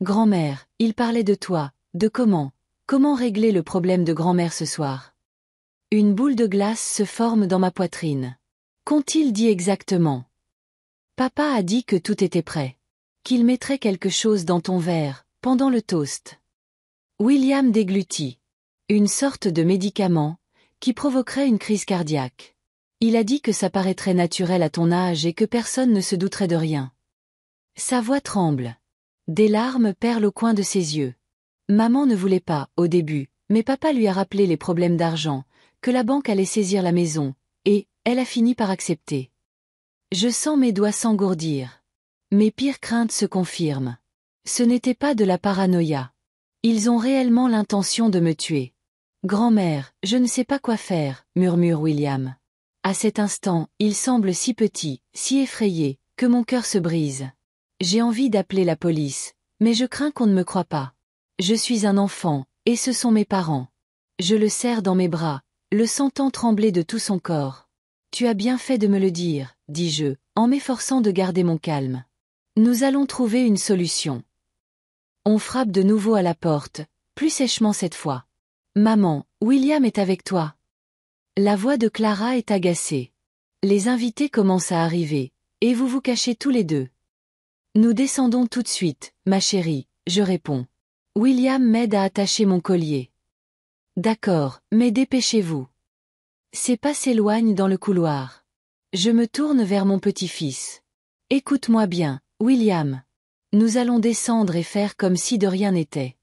A: Grand-mère, il parlait de toi, de comment régler le problème de grand-mère ce soir. Une boule de glace se forme dans ma poitrine. Qu'ont-ils dit exactement? Papa a dit que tout était prêt. Qu'il mettrait quelque chose dans ton verre, pendant le toast. William déglutit. Une sorte de médicament, qui provoquerait une crise cardiaque. Il a dit que ça paraîtrait naturel à ton âge et que personne ne se douterait de rien. Sa voix tremble. Des larmes perlent au coin de ses yeux. Maman ne voulait pas, au début, mais papa lui a rappelé les problèmes d'argent, que la banque allait saisir la maison, et elle a fini par accepter. Je sens mes doigts s'engourdir. Mes pires craintes se confirment. Ce n'était pas de la paranoïa. Ils ont réellement l'intention de me tuer. Grand-mère, je ne sais pas quoi faire, murmure William. À cet instant, il semble si petit, si effrayé, que mon cœur se brise. J'ai envie d'appeler la police, mais je crains qu'on ne me croie pas. Je suis un enfant, et ce sont mes parents. Je le serre dans mes bras, le sentant trembler de tout son corps. Tu as bien fait de me le dire, dis-je, en m'efforçant de garder mon calme. Nous allons trouver une solution. On frappe de nouveau à la porte, plus sèchement cette fois. Maman, William est avec toi. La voix de Clara est agacée. Les invités commencent à arriver, et vous vous cachez tous les deux. Nous descendons tout de suite, ma chérie, je réponds. William m'aide à attacher mon collier. D'accord, mais dépêchez-vous. Ses pas s'éloignent dans le couloir. Je me tourne vers mon petit-fils. Écoute-moi bien, William. Nous allons descendre et faire comme si de rien n'était.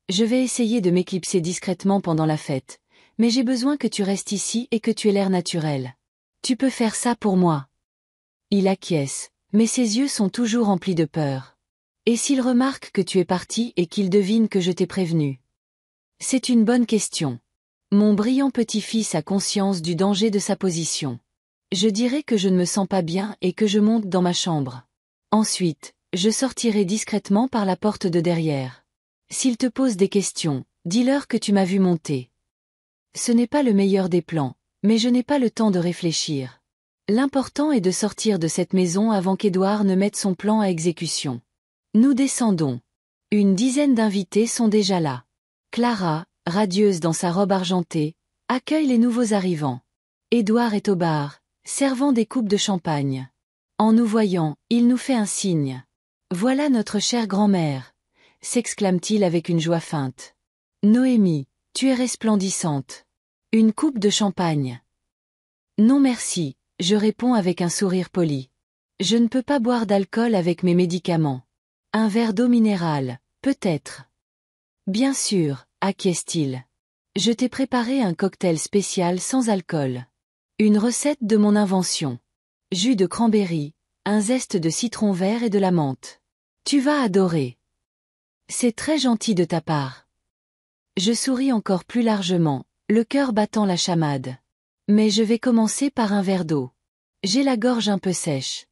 A: Je vais essayer de m'éclipser discrètement pendant la fête, mais j'ai besoin que tu restes ici et que tu aies l'air naturel. Tu peux faire ça pour moi. Il acquiesce, mais ses yeux sont toujours remplis de peur. Et s'il remarque que tu es parti et qu'il devine que je t'ai prévenu? C'est une bonne question. Mon brillant petit-fils a conscience du danger de sa position. Je dirai que je ne me sens pas bien et que je monte dans ma chambre. Ensuite, je sortirai discrètement par la porte de derrière. S'il te pose des questions, dis-leur que tu m'as vu monter. Ce n'est pas le meilleur des plans, mais je n'ai pas le temps de réfléchir. L'important est de sortir de cette maison avant qu'Édouard ne mette son plan à exécution. Nous descendons. Une dizaine d'invités sont déjà là. Clara, radieuse dans sa robe argentée, accueille les nouveaux arrivants. Édouard est au bar, servant des coupes de champagne. En nous voyant, il nous fait un signe. « Voilà notre chère grand-mère », s'exclame-t-il avec une joie feinte. « Noémie, tu es resplendissante. Une coupe de champagne. » « Non merci, » je réponds avec un sourire poli. Je ne peux pas boire d'alcool avec mes médicaments. Un verre d'eau minérale, peut-être. Bien sûr, acquiesce-t-il. Je t'ai préparé un cocktail spécial sans alcool. Une recette de mon invention. Jus de cranberry, un zeste de citron vert et de la menthe. Tu vas adorer. C'est très gentil de ta part. Je souris encore plus largement, le cœur battant la chamade. Mais je vais commencer par un verre d'eau. J'ai la gorge un peu sèche.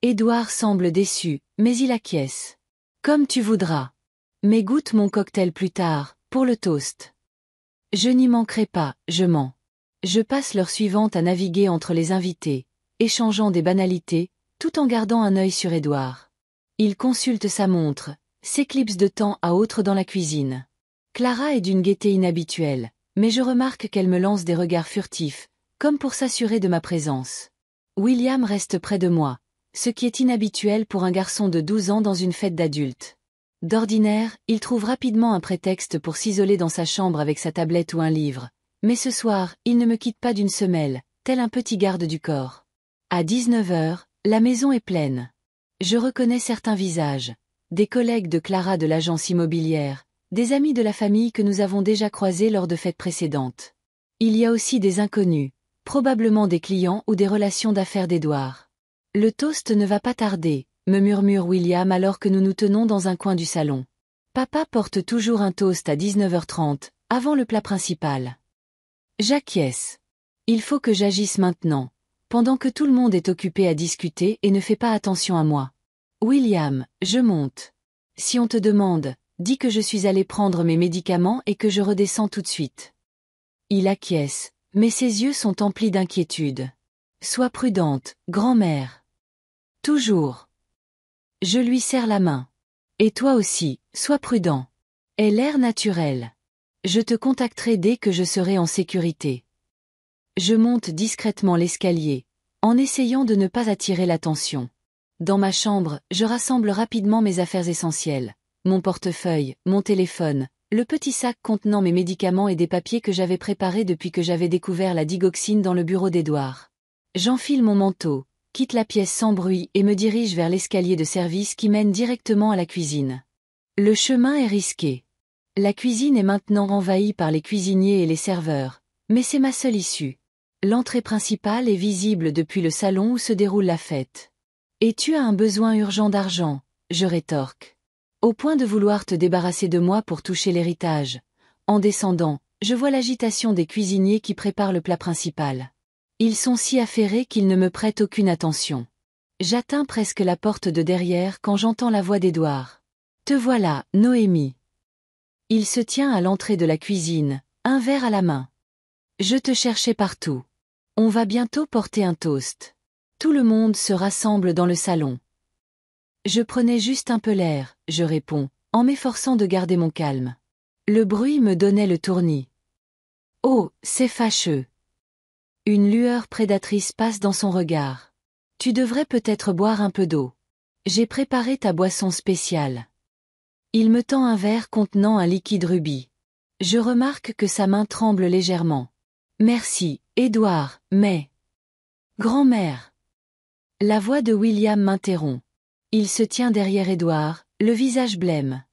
A: Édouard semble déçu, mais il acquiesce. Comme tu voudras. Mais goûte mon cocktail plus tard, pour le toast. Je n'y manquerai pas, je mens. Je passe l'heure suivante à naviguer entre les invités, échangeant des banalités, tout en gardant un œil sur Édouard. Il consulte sa montre, s'éclipse de temps à autre dans la cuisine. Clara est d'une gaieté inhabituelle, mais je remarque qu'elle me lance des regards furtifs, comme pour s'assurer de ma présence. William reste près de moi, ce qui est inhabituel pour un garçon de 12 ans dans une fête d'adultes. D'ordinaire, il trouve rapidement un prétexte pour s'isoler dans sa chambre avec sa tablette ou un livre, mais ce soir, il ne me quitte pas d'une semelle, tel un petit garde du corps. À 19 heures, la maison est pleine. Je reconnais certains visages, des collègues de Clara de l'agence immobilière, des amis de la famille que nous avons déjà croisés lors de fêtes précédentes. Il y a aussi des inconnus, probablement des clients ou des relations d'affaires d'Édouard. Le toast ne va pas tarder, me murmure William alors que nous nous tenons dans un coin du salon. Papa porte toujours un toast à 19h30, avant le plat principal. J'acquiesce. Il faut que j'agisse maintenant, pendant que tout le monde est occupé à discuter et ne fait pas attention à moi. William, je monte. Si on te demande, dis que je suis allé prendre mes médicaments et que je redescends tout de suite. Il acquiesce, mais ses yeux sont emplis d'inquiétude. Sois prudente, grand-mère. Toujours. Je lui serre la main. Et toi aussi, sois prudent. Aie l'air naturel. Je te contacterai dès que je serai en sécurité. Je monte discrètement l'escalier, en essayant de ne pas attirer l'attention. Dans ma chambre, je rassemble rapidement mes affaires essentielles. Mon portefeuille, mon téléphone, le petit sac contenant mes médicaments et des papiers que j'avais préparés depuis que j'avais découvert la digoxine dans le bureau d'Édouard. J'enfile mon manteau, quitte la pièce sans bruit et me dirige vers l'escalier de service qui mène directement à la cuisine. Le chemin est risqué. La cuisine est maintenant envahie par les cuisiniers et les serveurs, mais c'est ma seule issue. L'entrée principale est visible depuis le salon où se déroule la fête. Et tu as un besoin urgent d'argent, je rétorque. Au point de vouloir te débarrasser de moi pour toucher l'héritage. En descendant, je vois l'agitation des cuisiniers qui préparent le plat principal. Ils sont si affairés qu'ils ne me prêtent aucune attention. J'atteins presque la porte de derrière quand j'entends la voix d'Édouard. Te voilà, Noémie. Il se tient à l'entrée de la cuisine, un verre à la main. Je te cherchais partout. On va bientôt porter un toast. Tout le monde se rassemble dans le salon. Je prenais juste un peu l'air, je réponds, en m'efforçant de garder mon calme. Le bruit me donnait le tournis. Oh, c'est fâcheux. Une lueur prédatrice passe dans son regard. Tu devrais peut-être boire un peu d'eau. J'ai préparé ta boisson spéciale. Il me tend un verre contenant un liquide rubis. Je remarque que sa main tremble légèrement. Merci, Édouard, mais... Grand-mère. La voix de William m'interrompt. Il se tient derrière Édouard, le visage blême.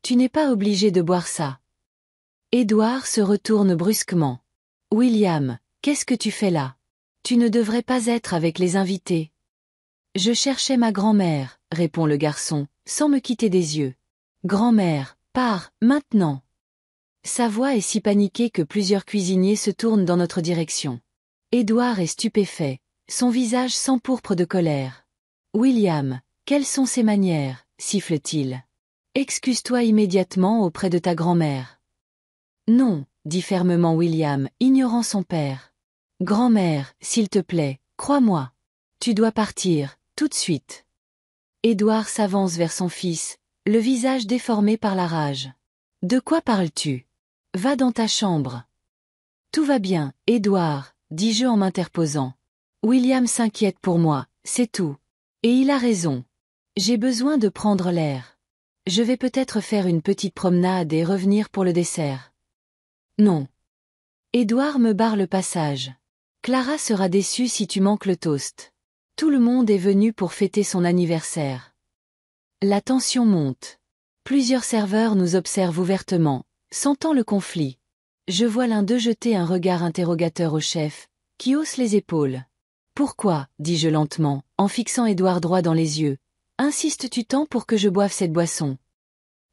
A: Tu n'es pas obligé de boire ça. Édouard se retourne brusquement. William, qu'est-ce que tu fais là? Tu ne devrais pas être avec les invités. Je cherchais ma grand-mère, répond le garçon, sans me quitter des yeux. Grand-mère, pars, maintenant. Sa voix est si paniquée que plusieurs cuisiniers se tournent dans notre direction. Édouard est stupéfait, son visage s'empourpre de colère. William, quelles sont ces manières, siffle-t-il. Excuse-toi immédiatement auprès de ta grand-mère. Non, dit fermement William, ignorant son père. Grand-mère, s'il te plaît, crois-moi. Tu dois partir, tout de suite. Édouard s'avance vers son fils, le visage déformé par la rage. De quoi parles-tu? Va dans ta chambre. Tout va bien, Édouard, dis-je en m'interposant. William s'inquiète pour moi, c'est tout. Et il a raison. J'ai besoin de prendre l'air. Je vais peut-être faire une petite promenade et revenir pour le dessert. Non. Édouard me barre le passage. Clara sera déçue si tu manques le toast. Tout le monde est venu pour fêter son anniversaire. La tension monte. Plusieurs serveurs nous observent ouvertement, sentant le conflit. Je vois l'un d'eux jeter un regard interrogateur au chef, qui hausse les épaules. Pourquoi, dis-je lentement, en fixant Édouard droit dans les yeux, insistes-tu tant pour que je boive cette boisson?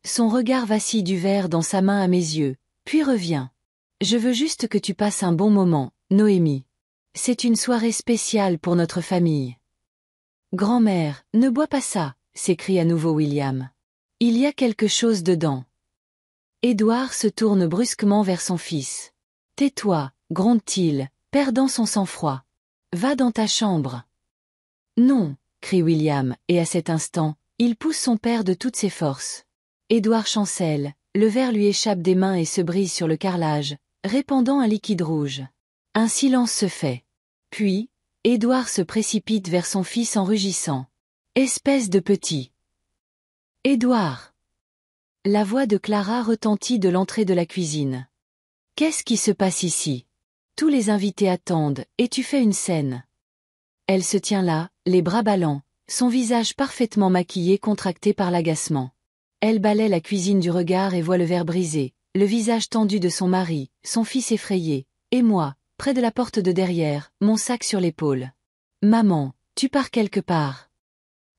A: Son regard vacille du verre dans sa main à mes yeux, puis revient. Je veux juste que tu passes un bon moment, Noémie. C'est une soirée spéciale pour notre famille. Grand-mère, ne bois pas ça, s'écrie à nouveau William. Il y a quelque chose dedans. Édouard se tourne brusquement vers son fils. Tais-toi, gronde-t-il, perdant son sang-froid. Va dans ta chambre. Non, crie William, et à cet instant, il pousse son père de toutes ses forces. Édouard chancelle, le verre lui échappe des mains et se brise sur le carrelage, répandant un liquide rouge. Un silence se fait. Puis, Édouard se précipite vers son fils en rugissant. Espèce de petit. Édouard. La voix de Clara retentit de l'entrée de la cuisine. Qu'est-ce qui se passe ici? Tous les invités attendent, et tu fais une scène. Elle se tient là, les bras ballants, son visage parfaitement maquillé contracté par l'agacement. Elle balaie la cuisine du regard et voit le verre brisé, le visage tendu de son mari, son fils effrayé, et moi, près de la porte de derrière, mon sac sur l'épaule. Maman, tu pars quelque part.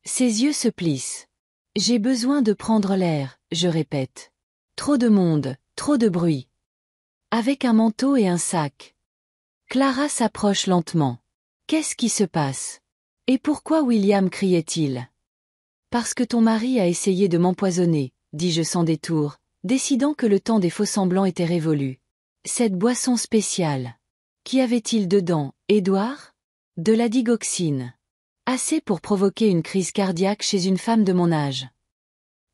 A: Ses yeux se plissent. J'ai besoin de prendre l'air, je répète. Trop de monde, trop de bruit. Avec un manteau et un sac. Clara s'approche lentement. Qu'est-ce qui se passe? Et pourquoi William criait-il? Parce que ton mari a essayé de m'empoisonner, dis-je sans détour, décidant que le temps des faux-semblants était révolu. Cette boisson spéciale. Qu'y avait-il dedans, Édouard? De la digoxine. Assez pour provoquer une crise cardiaque chez une femme de mon âge.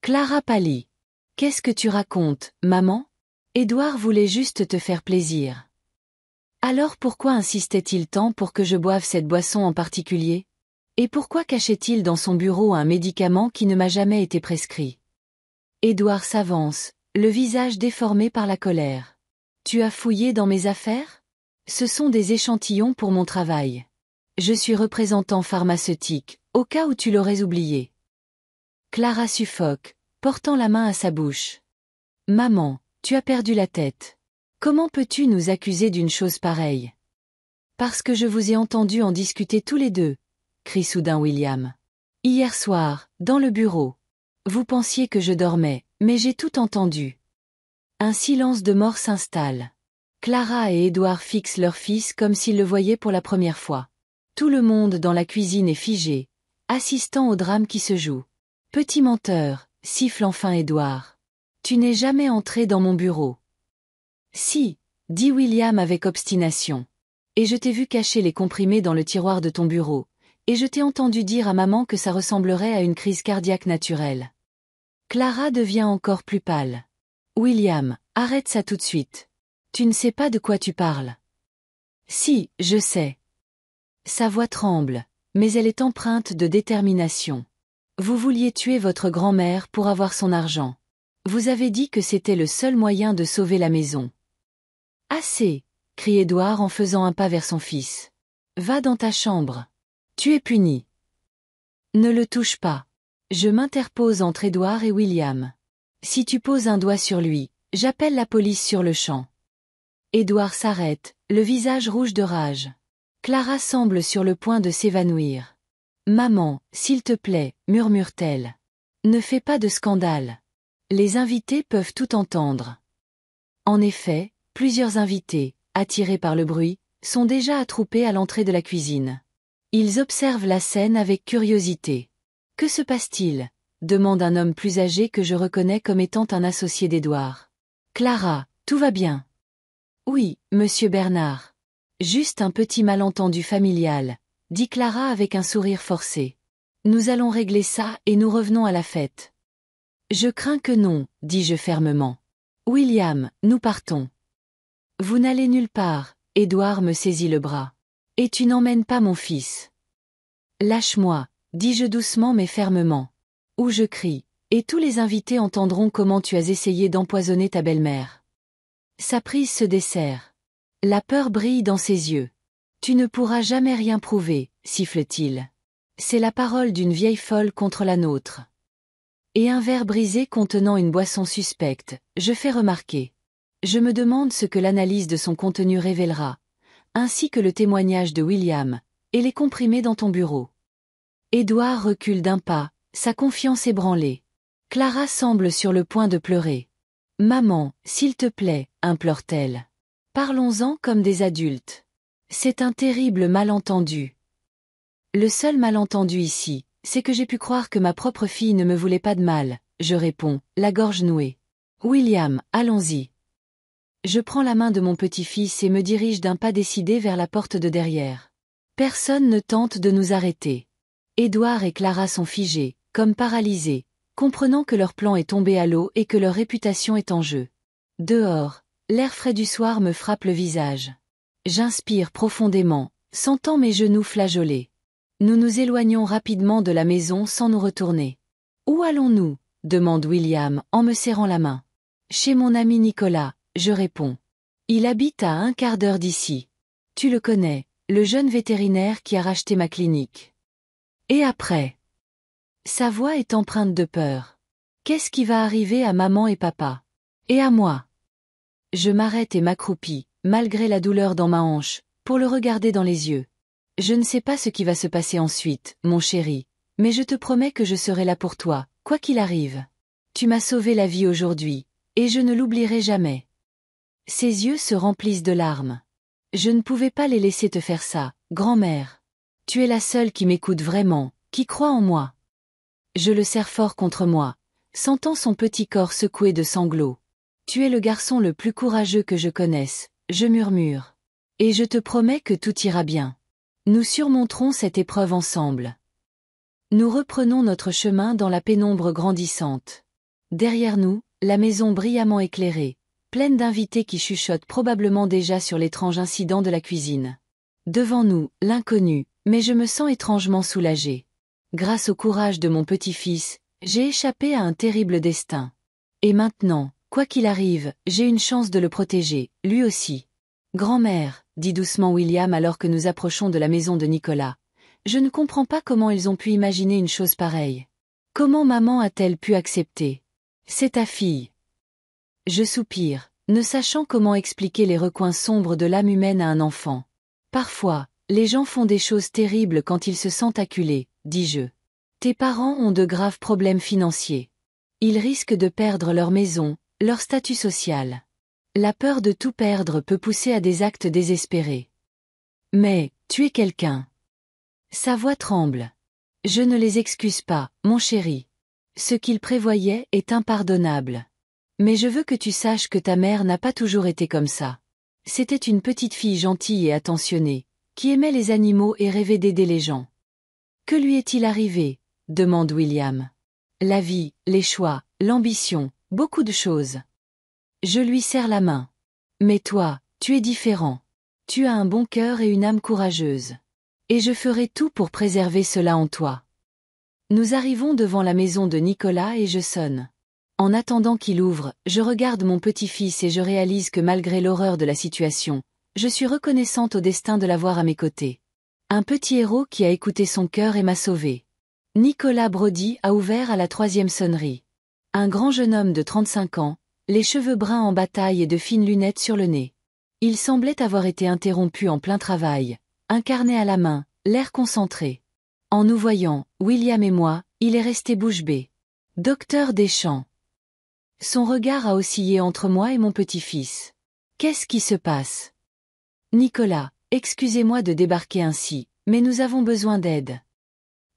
A: Clara pâlit. Qu'est-ce que tu racontes, maman? Édouard voulait juste te faire plaisir. Alors pourquoi insistait-il tant pour que je boive cette boisson en particulier? Et pourquoi cachait-il dans son bureau un médicament qui ne m'a jamais été prescrit? Édouard s'avance, le visage déformé par la colère. Tu as fouillé dans mes affaires? Ce sont des échantillons pour mon travail. Je suis représentant pharmaceutique, au cas où tu l'aurais oublié. Clara suffoque, portant la main à sa bouche. Maman, tu as perdu la tête. Comment peux-tu nous accuser d'une chose pareille? Parce que je vous ai entendu en discuter tous les deux, crie soudain William. Hier soir, dans le bureau. Vous pensiez que je dormais, mais j'ai tout entendu. Un silence de mort s'installe. Clara et Édouard fixent leur fils comme s'ils le voyaient pour la première fois. Tout le monde dans la cuisine est figé, assistant au drame qui se joue. Petit menteur, siffle enfin Édouard. Tu n'es jamais entré dans mon bureau. Si, dit William avec obstination. Et je t'ai vu cacher les comprimés dans le tiroir de ton bureau, et je t'ai entendu dire à maman que ça ressemblerait à une crise cardiaque naturelle. Clara devient encore plus pâle. William, arrête ça tout de suite. Tu ne sais pas de quoi tu parles. Si, je sais. Sa voix tremble, mais elle est empreinte de détermination. Vous vouliez tuer votre grand-mère pour avoir son argent. Vous avez dit que c'était le seul moyen de sauver la maison. Assez, crie Édouard en faisant un pas vers son fils. Va dans ta chambre. Tu es puni. Ne le touche pas. Je m'interpose entre Édouard et William. Si tu poses un doigt sur lui, j'appelle la police sur le champ. Édouard s'arrête, le visage rouge de rage. Clara semble sur le point de s'évanouir. Maman, s'il te plaît, murmure-t-elle. Ne fais pas de scandale. Les invités peuvent tout entendre. En effet, plusieurs invités, attirés par le bruit, sont déjà attroupés à l'entrée de la cuisine. Ils observent la scène avec curiosité. Que se passe-t-il? Demande un homme plus âgé que je reconnais comme étant un associé d'Édouard. Clara, tout va bien. Oui, monsieur Bernard. Juste un petit malentendu familial, dit Clara avec un sourire forcé. Nous allons régler ça et nous revenons à la fête. Je crains que non, dis-je fermement. William, nous partons. Vous n'allez nulle part, Édouard me saisit le bras. Et tu n'emmènes pas mon fils. Lâche-moi, dis-je doucement mais fermement. Ou je crie, et tous les invités entendront comment tu as essayé d'empoisonner ta belle-mère. Sa prise se desserre. La peur brille dans ses yeux. Tu ne pourras jamais rien prouver, siffle-t-il. C'est la parole d'une vieille folle contre la nôtre. Et un verre brisé contenant une boisson suspecte, je fais remarquer. Je me demande ce que l'analyse de son contenu révélera, ainsi que le témoignage de William, et les comprimés dans ton bureau. Édouard recule d'un pas, sa confiance ébranlée. Clara semble sur le point de pleurer. Maman, s'il te plaît, implore-t-elle. Parlons-en comme des adultes. C'est un terrible malentendu. Le seul malentendu ici, c'est que j'ai pu croire que ma propre fille ne me voulait pas de mal, je réponds, la gorge nouée. William, allons-y. Je prends la main de mon petit-fils et me dirige d'un pas décidé vers la porte de derrière. Personne ne tente de nous arrêter. Édouard et Clara sont figés, comme paralysés, comprenant que leur plan est tombé à l'eau et que leur réputation est en jeu. Dehors, l'air frais du soir me frappe le visage. J'inspire profondément, sentant mes genoux flageoler. Nous nous éloignons rapidement de la maison sans nous retourner. Où allons-nous? Demande William en me serrant la main. Chez mon ami Nicolas, je réponds. Il habite à un quart d'heure d'ici. Tu le connais, le jeune vétérinaire qui a racheté ma clinique. Et après? Sa voix est empreinte de peur. Qu'est-ce qui va arriver à maman et papa? Et à moi? Je m'arrête et m'accroupis, malgré la douleur dans ma hanche, pour le regarder dans les yeux. Je ne sais pas ce qui va se passer ensuite, mon chéri, mais je te promets que je serai là pour toi, quoi qu'il arrive. Tu m'as sauvé la vie aujourd'hui, et je ne l'oublierai jamais. Ses yeux se remplissent de larmes. Je ne pouvais pas les laisser te faire ça, grand-mère. Tu es la seule qui m'écoute vraiment, qui croit en moi. Je le serre fort contre moi, sentant son petit corps secoué de sanglots. Tu es le garçon le plus courageux que je connaisse, je murmure. Et je te promets que tout ira bien. Nous surmonterons cette épreuve ensemble. Nous reprenons notre chemin dans la pénombre grandissante. Derrière nous, la maison brillamment éclairée, pleine d'invités qui chuchotent probablement déjà sur l'étrange incident de la cuisine. Devant nous, l'inconnu, mais je me sens étrangement soulagée. Grâce au courage de mon petit-fils, j'ai échappé à un terrible destin. Et maintenant, quoi qu'il arrive, j'ai une chance de le protéger, lui aussi. Grand-mère, dit doucement William alors que nous approchons de la maison de Nicolas. Je ne comprends pas comment ils ont pu imaginer une chose pareille. Comment maman a-t-elle pu accepter? C'est ta fille. Je soupire, ne sachant comment expliquer les recoins sombres de l'âme humaine à un enfant. Parfois, les gens font des choses terribles quand ils se sentent acculés, dis-je. Tes parents ont de graves problèmes financiers. Ils risquent de perdre leur maison, leur statut social. La peur de tout perdre peut pousser à des actes désespérés. Mais, tu es quelqu'un. Sa voix tremble. Je ne les excuse pas, mon chéri. Ce qu'ils prévoyaient est impardonnable. Mais je veux que tu saches que ta mère n'a pas toujours été comme ça. C'était une petite fille gentille et attentionnée, qui aimait les animaux et rêvait d'aider les gens. Que lui est-il arrivé? Demande William. La vie, les choix, l'ambition, beaucoup de choses. Je lui serre la main. Mais toi, tu es différent. Tu as un bon cœur et une âme courageuse. Et je ferai tout pour préserver cela en toi. Nous arrivons devant la maison de Nicolas et je sonne. En attendant qu'il ouvre, je regarde mon petit-fils et je réalise que malgré l'horreur de la situation, je suis reconnaissante au destin de l'avoir à mes côtés. Un petit héros qui a écouté son cœur et m'a sauvée. Nicolas Brody a ouvert à la 3e sonnerie. Un grand jeune homme de 35 ans, les cheveux bruns en bataille et de fines lunettes sur le nez. Il semblait avoir été interrompu en plein travail, un carnet à la main, l'air concentré. En nous voyant, William et moi, il est resté bouche bée. Docteur Deschamps. Son regard a oscillé entre moi et mon petit-fils. Qu'est-ce qui se passe? Nicolas, excusez-moi de débarquer ainsi, mais nous avons besoin d'aide.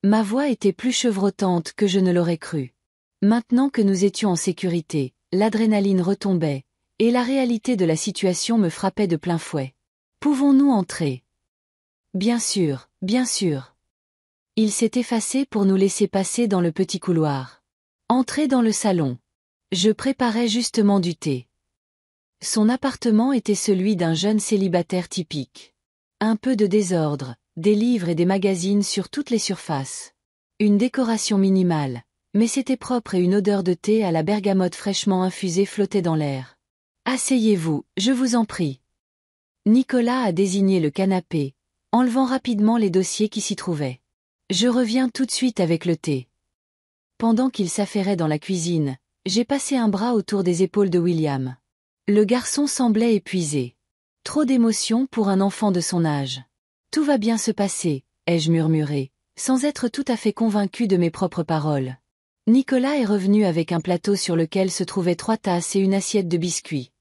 A: Ma voix était plus chevrotante que je ne l'aurais cru. Maintenant que nous étions en sécurité, l'adrénaline retombait, et la réalité de la situation me frappait de plein fouet. Pouvons-nous entrer? Bien sûr, bien sûr. Il s'est effacé pour nous laisser passer dans le petit couloir. Entrez dans le salon. Je préparais justement du thé. Son appartement était celui d'un jeune célibataire typique. Un peu de désordre, des livres et des magazines sur toutes les surfaces. Une décoration minimale, mais c'était propre et une odeur de thé à la bergamote fraîchement infusée flottait dans l'air. Asseyez-vous, je vous en prie. Nicolas a désigné le canapé, enlevant rapidement les dossiers qui s'y trouvaient. Je reviens tout de suite avec le thé. Pendant qu'il s'affairait dans la cuisine, j'ai passé un bras autour des épaules de William. Le garçon semblait épuisé. Trop d'émotions pour un enfant de son âge. Tout va bien se passer, ai-je murmuré, sans être tout à fait convaincu de mes propres paroles. Nicolas est revenu avec un plateau sur lequel se trouvaient 3 tasses et une assiette de biscuits.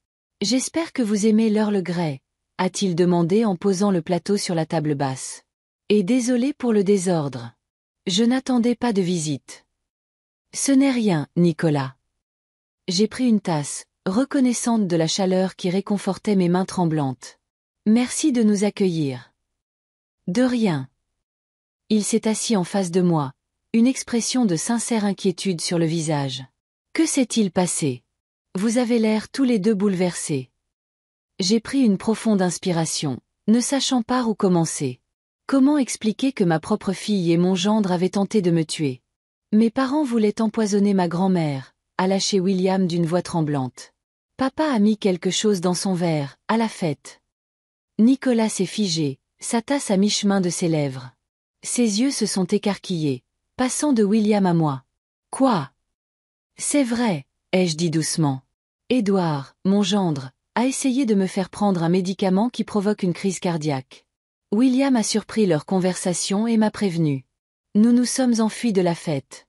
A: J'espère que vous aimez l'Earl Grey, a-t-il demandé en posant le plateau sur la table basse. Et désolé pour le désordre. Je n'attendais pas de visite. Ce n'est rien, Nicolas. J'ai pris une tasse, reconnaissante de la chaleur qui réconfortait mes mains tremblantes. Merci de nous accueillir. De rien. Il s'est assis en face de moi, une expression de sincère inquiétude sur le visage. Que s'est-il passé? Vous avez l'air tous les deux bouleversés. J'ai pris une profonde inspiration, ne sachant pas où commencer. Comment expliquer que ma propre fille et mon gendre avaient tenté de me tuer? Mes parents voulaient empoisonner ma grand-mère, a lâché William d'une voix tremblante. Papa a mis quelque chose dans son verre, à la fête. Nicolas s'est figé, sa tasse à mi-chemin de ses lèvres. Ses yeux se sont écarquillés, passant de William à moi. Quoi? C'est vrai, ai-je dit doucement. Édouard, mon gendre, a essayé de me faire prendre un médicament qui provoque une crise cardiaque. William a surpris leur conversation et m'a prévenu. Nous nous sommes enfuis de la fête.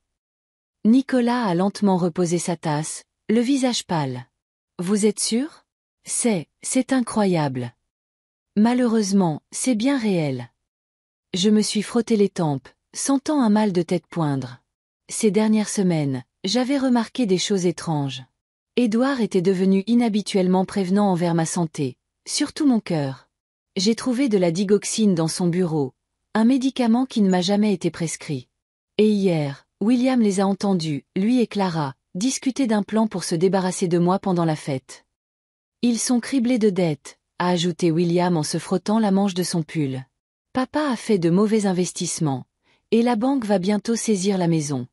A: Nicolas a lentement reposé sa tasse, le visage pâle. Vous êtes sûr? C'est incroyable. Malheureusement, c'est bien réel. Je me suis frotté les tempes, sentant un mal de tête poindre. Ces dernières semaines, j'avais remarqué des choses étranges. Édouard était devenu inhabituellement prévenant envers ma santé, surtout mon cœur. J'ai trouvé de la digoxine dans son bureau, Un médicament qui ne m'a jamais été prescrit. Et hier, William les a entendus, lui et Clara, discuter d'un plan pour se débarrasser de moi pendant la fête. Ils sont criblés de dettes, a ajouté William en se frottant la manche de son pull. Papa a fait de mauvais investissements, et la banque va bientôt saisir la maison.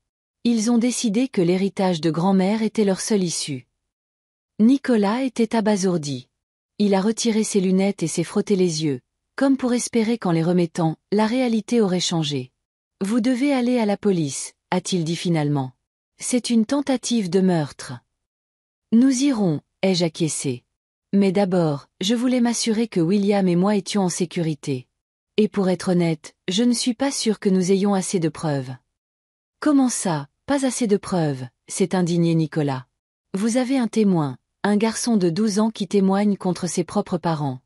A: Ils ont décidé que l'héritage de grand-mère était leur seule issue. Nicolas était abasourdi. Il a retiré ses lunettes et s'est frotté les yeux, comme pour espérer qu'en les remettant, la réalité aurait changé. « Vous devez aller à la police », a-t-il dit finalement. « C'est une tentative de meurtre. »« Nous irons », ai-je acquiescé. Mais d'abord, je voulais m'assurer que William et moi étions en sécurité. Et pour être honnête, je ne suis pas sûre que nous ayons assez de preuves. « Comment ça, pas assez de preuves ?» s'est indigné Nicolas. « Vous avez un témoin, un garçon de 12 ans qui témoigne contre ses propres parents. »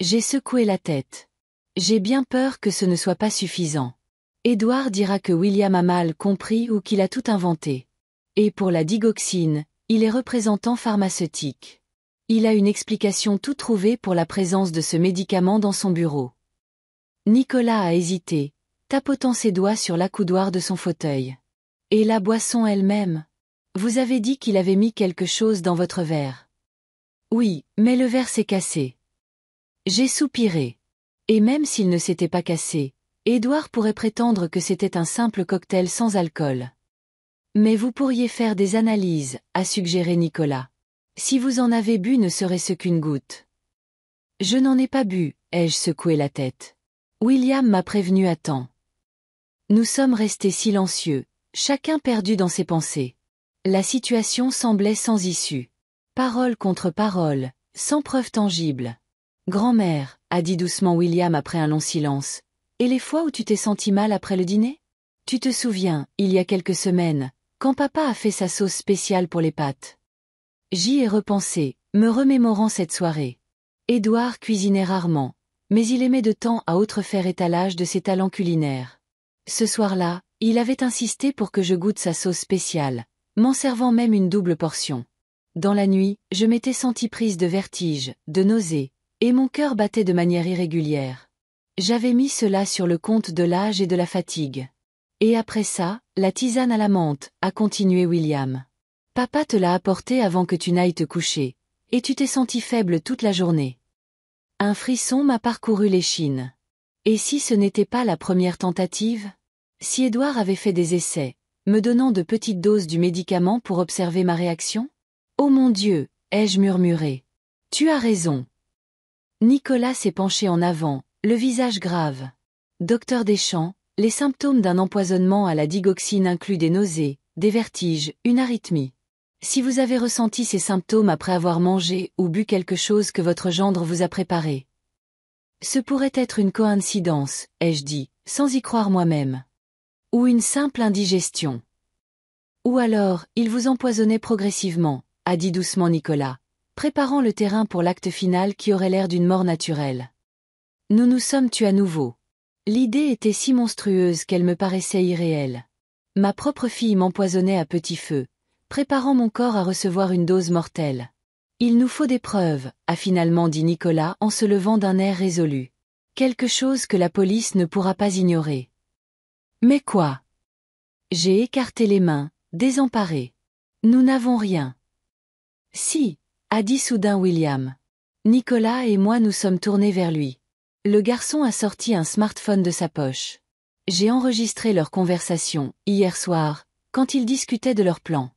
A: J'ai secoué la tête. J'ai bien peur que ce ne soit pas suffisant. Édouard dira que William a mal compris ou qu'il a tout inventé. Et pour la digoxine, il est représentant pharmaceutique. Il a une explication toute trouvée pour la présence de ce médicament dans son bureau. Nicolas a hésité, tapotant ses doigts sur l'accoudoir de son fauteuil. Et la boisson elle-même? Vous avez dit qu'il avait mis quelque chose dans votre verre. Oui, mais le verre s'est cassé. J'ai soupiré. Et même s'il ne s'était pas cassé, Édouard pourrait prétendre que c'était un simple cocktail sans alcool. Mais vous pourriez faire des analyses, a suggéré Nicolas. Si vous en avez bu ne serait-ce qu'une goutte. Je n'en ai pas bu, ai-je secoué la tête. William m'a prévenu à temps. Nous sommes restés silencieux, chacun perdu dans ses pensées. La situation semblait sans issue. Parole contre parole, sans preuve tangible. Grand-mère, a dit doucement William après un long silence. Et les fois où tu t'es senti mal après le dîner? Tu te souviens, il y a quelques semaines, quand papa a fait sa sauce spéciale pour les pâtes. J'y ai repensé, me remémorant cette soirée. Édouard cuisinait rarement, mais il aimait de temps à autre faire étalage de ses talents culinaires. Ce soir-là, il avait insisté pour que je goûte sa sauce spéciale, m'en servant même une double portion. Dans la nuit, je m'étais sentie prise de vertige, de nausées, et mon cœur battait de manière irrégulière. J'avais mis cela sur le compte de l'âge et de la fatigue. Et après ça, la tisane à la menthe, a continué William. Papa te l'a apporté avant que tu n'ailles te coucher, et tu t'es senti faible toute la journée. Un frisson m'a parcouru l'échine. Et si ce n'était pas la première tentative? Si Édouard avait fait des essais, me donnant de petites doses du médicament pour observer ma réaction? Oh mon Dieu, ai-je murmuré. Tu as raison. Nicolas s'est penché en avant, le visage grave. Docteur Deschamps, les symptômes d'un empoisonnement à la digoxine incluent des nausées, des vertiges, une arythmie. Si vous avez ressenti ces symptômes après avoir mangé ou bu quelque chose que votre gendre vous a préparé. Ce pourrait être une coïncidence, ai-je dit, sans y croire moi-même. Ou une simple indigestion. Ou alors, il vous empoisonnait progressivement, a dit doucement Nicolas, préparant le terrain pour l'acte final qui aurait l'air d'une mort naturelle. Nous nous sommes tués à nouveau. L'idée était si monstrueuse qu'elle me paraissait irréelle. Ma propre fille m'empoisonnait à petit feu, préparant mon corps à recevoir une dose mortelle. Il nous faut des preuves, a finalement dit Nicolas en se levant d'un air résolu. Quelque chose que la police ne pourra pas ignorer. Mais quoi? J'ai écarté les mains, désemparé. Nous n'avons rien. Si, a dit soudain William. Nicolas et moi nous sommes tournés vers lui. Le garçon a sorti un smartphone de sa poche. J'ai enregistré leur conversation, hier soir, quand ils discutaient de leur plan.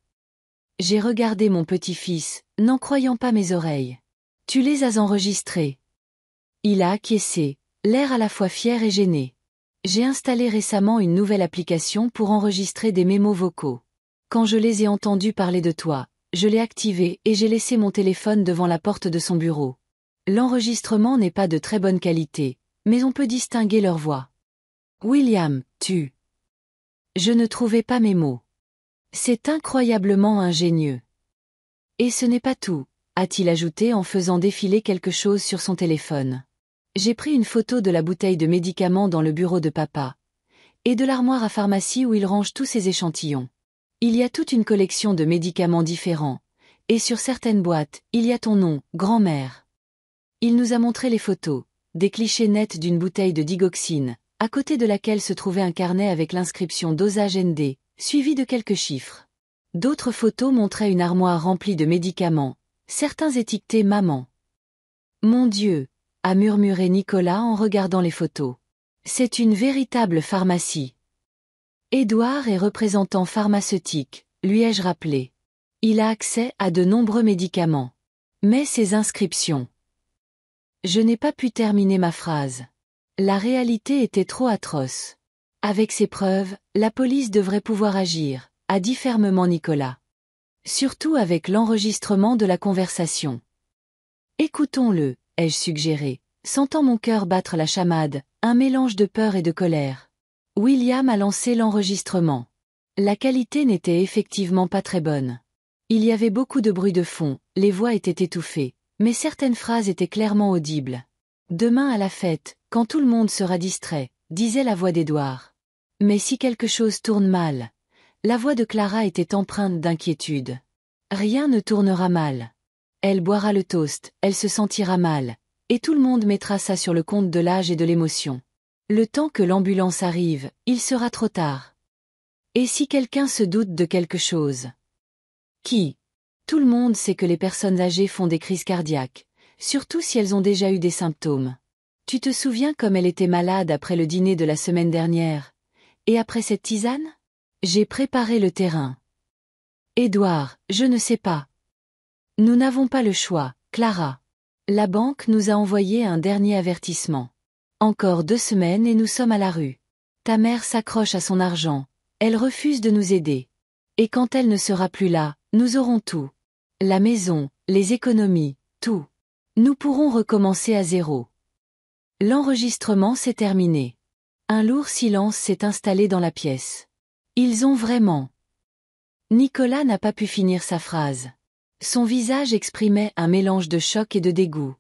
A: J'ai regardé mon petit-fils, n'en croyant pas mes oreilles. Tu les as enregistrés. Il a acquiescé, l'air à la fois fier et gêné. J'ai installé récemment une nouvelle application pour enregistrer des mémos vocaux. Quand je les ai entendus parler de toi, je l'ai activé et j'ai laissé mon téléphone devant la porte de son bureau. L'enregistrement n'est pas de très bonne qualité, mais on peut distinguer leur voix. William, tu... Je ne trouvais pas mes mots. C'est incroyablement ingénieux. Et ce n'est pas tout, a-t-il ajouté en faisant défiler quelque chose sur son téléphone. J'ai pris une photo de la bouteille de médicaments dans le bureau de papa, et de l'armoire à pharmacie où il range tous ses échantillons. Il y a toute une collection de médicaments différents, et sur certaines boîtes, il y a ton nom, grand-mère. Il nous a montré les photos, des clichés nets d'une bouteille de digoxine, à côté de laquelle se trouvait un carnet avec l'inscription dosage ND, suivi de quelques chiffres. D'autres photos montraient une armoire remplie de médicaments, certains étiquetés maman. Mon Dieu, a murmuré Nicolas en regardant les photos. C'est une véritable pharmacie. Édouard est représentant pharmaceutique, lui ai-je rappelé. Il a accès à de nombreux médicaments. Mais ces inscriptions. Je n'ai pas pu terminer ma phrase. La réalité était trop atroce. Avec ces preuves, la police devrait pouvoir agir, a dit fermement Nicolas. Surtout avec l'enregistrement de la conversation. Écoutons-le, ai-je suggéré, sentant mon cœur battre la chamade, un mélange de peur et de colère. William a lancé l'enregistrement. La qualité n'était effectivement pas très bonne. Il y avait beaucoup de bruit de fond, les voix étaient étouffées, mais certaines phrases étaient clairement audibles. Demain à la fête, quand tout le monde sera distrait, disait la voix d'Édouard. Mais si quelque chose tourne mal, la voix de Clara était empreinte d'inquiétude. Rien ne tournera mal. Elle boira le toast, elle se sentira mal, et tout le monde mettra ça sur le compte de l'âge et de l'émotion. Le temps que l'ambulance arrive, il sera trop tard. Et si quelqu'un se doute de quelque chose? Qui? Tout le monde sait que les personnes âgées font des crises cardiaques, surtout si elles ont déjà eu des symptômes. Tu te souviens comme elle était malade après le dîner de la semaine dernière? Et après cette tisane? J'ai préparé le terrain. Édouard, je ne sais pas. Nous n'avons pas le choix, Clara. La banque nous a envoyé un dernier avertissement. Encore 2 semaines et nous sommes à la rue. Ta mère s'accroche à son argent, elle refuse de nous aider. Et quand elle ne sera plus là, nous aurons tout. La maison, les économies, tout. Nous pourrons recommencer à zéro. L'enregistrement s'est terminé. Un lourd silence s'est installé dans la pièce. Ils ont vraiment. Nicolas n'a pas pu finir sa phrase. Son visage exprimait un mélange de choc et de dégoût.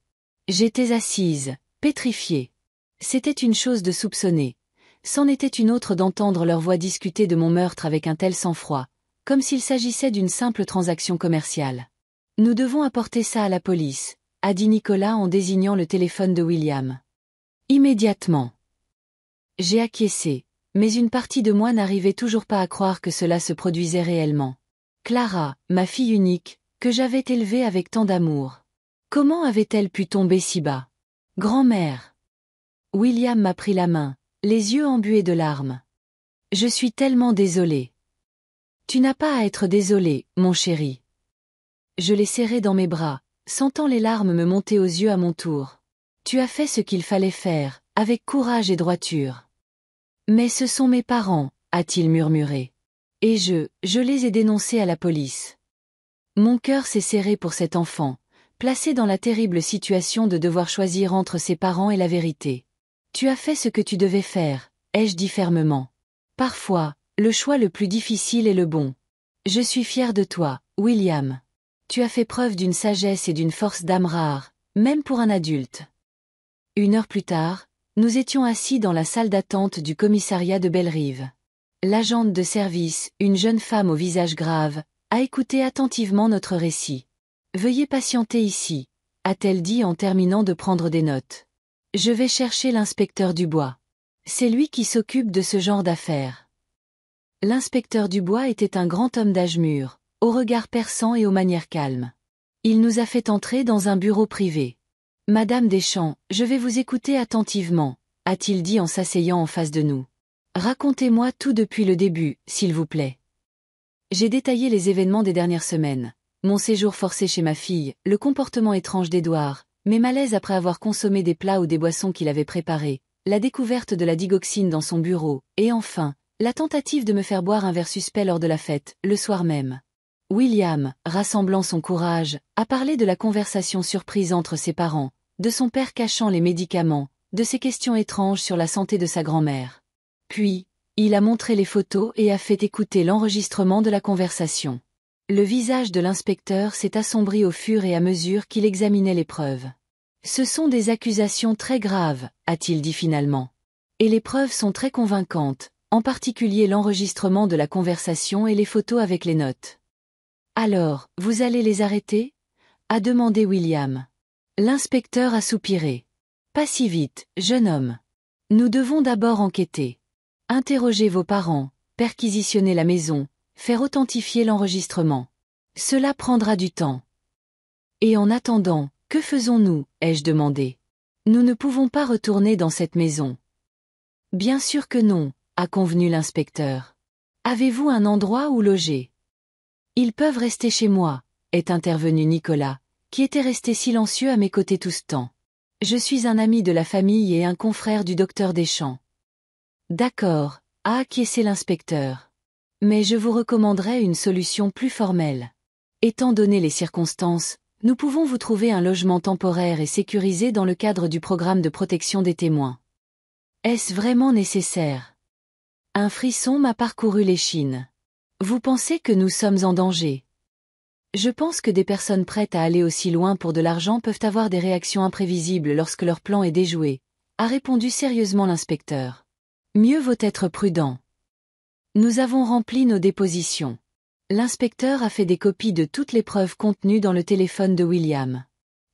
A: J'étais assise, pétrifiée. C'était une chose de soupçonner. C'en était une autre d'entendre leur voix discuter de mon meurtre avec un tel sang-froid, comme s'il s'agissait d'une simple transaction commerciale. Nous devons apporter ça à la police, a dit Nicolas en désignant le téléphone de William. Immédiatement. J'ai acquiescé, mais une partie de moi n'arrivait toujours pas à croire que cela se produisait réellement. Clara, ma fille unique, que j'avais élevée avec tant d'amour. Comment avait-elle pu tomber si bas? Grand-mère. William m'a pris la main, les yeux embués de larmes. Je suis tellement désolée. Tu n'as pas à être désolé, mon chéri. Je l'ai serré dans mes bras, sentant les larmes me monter aux yeux à mon tour. Tu as fait ce qu'il fallait faire, avec courage et droiture. Mais ce sont mes parents, a-t-il murmuré. Et je les ai dénoncés à la police. Mon cœur s'est serré pour cet enfant, placé dans la terrible situation de devoir choisir entre ses parents et la vérité. Tu as fait ce que tu devais faire, ai-je dit fermement. Parfois, le choix le plus difficile est le bon. Je suis fière de toi, William. Tu as fait preuve d'une sagesse et d'une force d'âme rare, même pour un adulte. 1 heure plus tard, nous étions assis dans la salle d'attente du commissariat de Bellerive. L'agente de service, une jeune femme au visage grave, a écouté attentivement notre récit. Veuillez patienter ici, a-t-elle dit en terminant de prendre des notes. Je vais chercher l'inspecteur Dubois. C'est lui qui s'occupe de ce genre d'affaires. L'inspecteur Dubois était un grand homme d'âge mûr, au regard perçant et aux manières calmes. Il nous a fait entrer dans un bureau privé. Madame Deschamps, je vais vous écouter attentivement, a-t-il dit en s'asseyant en face de nous. Racontez-moi tout depuis le début, s'il vous plaît. J'ai détaillé les événements des dernières semaines. Mon séjour forcé chez ma fille, le comportement étrange d'Édouard, mes malaises après avoir consommé des plats ou des boissons qu'il avait préparés, la découverte de la digoxine dans son bureau, et enfin, la tentative de me faire boire un verre suspect lors de la fête, le soir même. William, rassemblant son courage, a parlé de la conversation surprise entre ses parents, de son père cachant les médicaments, de ses questions étranges sur la santé de sa grand-mère. Puis, il a montré les photos et a fait écouter l'enregistrement de la conversation. Le visage de l'inspecteur s'est assombri au fur et à mesure qu'il examinait les preuves. Ce sont des accusations très graves, a-t-il dit finalement. Et les preuves sont très convaincantes, en particulier l'enregistrement de la conversation et les photos avec les notes. Alors, vous allez les arrêter? A demandé William. L'inspecteur a soupiré. Pas si vite, jeune homme. Nous devons d'abord enquêter. Interroger vos parents, perquisitionner la maison, faire authentifier l'enregistrement. Cela prendra du temps. Et en attendant, que faisons-nous, ai-je demandé. Nous ne pouvons pas retourner dans cette maison. Bien sûr que non, a convenu l'inspecteur. Avez-vous un endroit où loger? Ils peuvent rester chez moi, est intervenu Nicolas, qui était resté silencieux à mes côtés tout ce temps. Je suis un ami de la famille et un confrère du docteur Deschamps. D'accord, a acquiescé l'inspecteur. Mais je vous recommanderais une solution plus formelle. Étant donné les circonstances, nous pouvons vous trouver un logement temporaire et sécurisé dans le cadre du programme de protection des témoins. Est-ce vraiment nécessaire? Un frisson m'a parcouru l'échine. Vous pensez que nous sommes en danger? Je pense que des personnes prêtes à aller aussi loin pour de l'argent peuvent avoir des réactions imprévisibles lorsque leur plan est déjoué, a répondu sérieusement l'inspecteur. Mieux vaut être prudent. Nous avons rempli nos dépositions. L'inspecteur a fait des copies de toutes les preuves contenues dans le téléphone de William.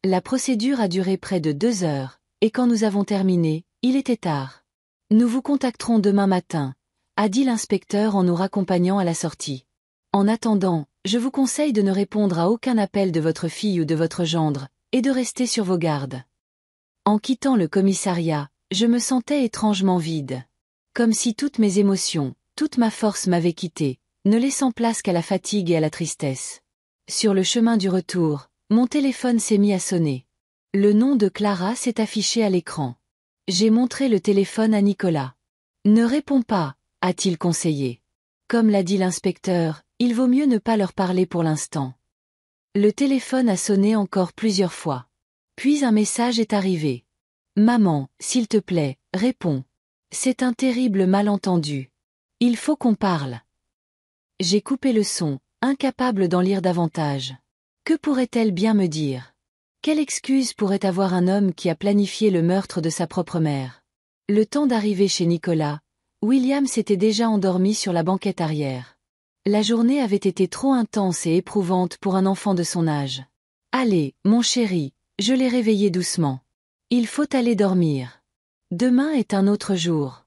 A: La procédure a duré près de 2 heures, et quand nous avons terminé, il était tard. Nous vous contacterons demain matin, a dit l'inspecteur en nous raccompagnant à la sortie. En attendant, je vous conseille de ne répondre à aucun appel de votre fille ou de votre gendre, et de rester sur vos gardes. En quittant le commissariat, je me sentais étrangement vide. Comme si toutes mes émotions, toute ma force m'avaient quitté, ne laissant place qu'à la fatigue et à la tristesse. Sur le chemin du retour, mon téléphone s'est mis à sonner. Le nom de Clara s'est affiché à l'écran. J'ai montré le téléphone à Nicolas. Ne réponds pas, a-t-il conseillé. Comme l'a dit l'inspecteur, il vaut mieux ne pas leur parler pour l'instant. Le téléphone a sonné encore plusieurs fois. Puis un message est arrivé. Maman, s'il te plaît, réponds. C'est un terrible malentendu. Il faut qu'on parle. J'ai coupé le son, incapable d'en lire davantage. Que pourrait-elle bien me dire? Quelle excuse pourrait avoir un homme qui a planifié le meurtre de sa propre mère? Le temps d'arriver chez Nicolas, William s'était déjà endormi sur la banquette arrière. La journée avait été trop intense et éprouvante pour un enfant de son âge. Allez, mon chéri, je l'ai réveillé doucement. Il faut aller dormir. Demain est un autre jour.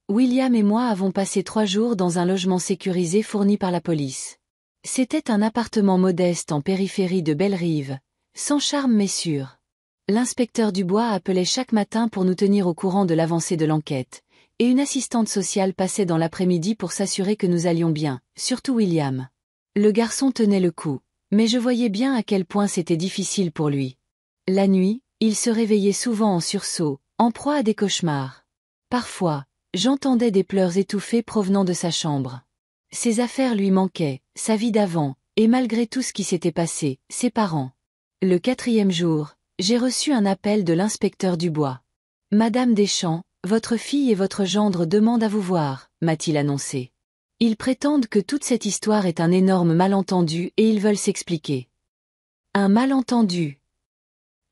A: William et moi avons passé 3 jours dans un logement sécurisé fourni par la police. C'était un appartement modeste en périphérie de Bellerive, sans charme mais sûr. L'inspecteur Dubois appelait chaque matin pour nous tenir au courant de l'avancée de l'enquête, et une assistante sociale passait dans l'après-midi pour s'assurer que nous allions bien, surtout William. Le garçon tenait le coup, mais je voyais bien à quel point c'était difficile pour lui. La nuit, il se réveillait souvent en sursaut, en proie à des cauchemars. Parfois, j'entendais des pleurs étouffés provenant de sa chambre. Ses affaires lui manquaient, sa vie d'avant, et malgré tout ce qui s'était passé, ses parents. Le 4e jour, j'ai reçu un appel de l'inspecteur Dubois. Madame Deschamps, votre fille et votre gendre demandent à vous voir, m'a-t-il annoncé. Ils prétendent que toute cette histoire est un énorme malentendu et ils veulent s'expliquer. Un malentendu.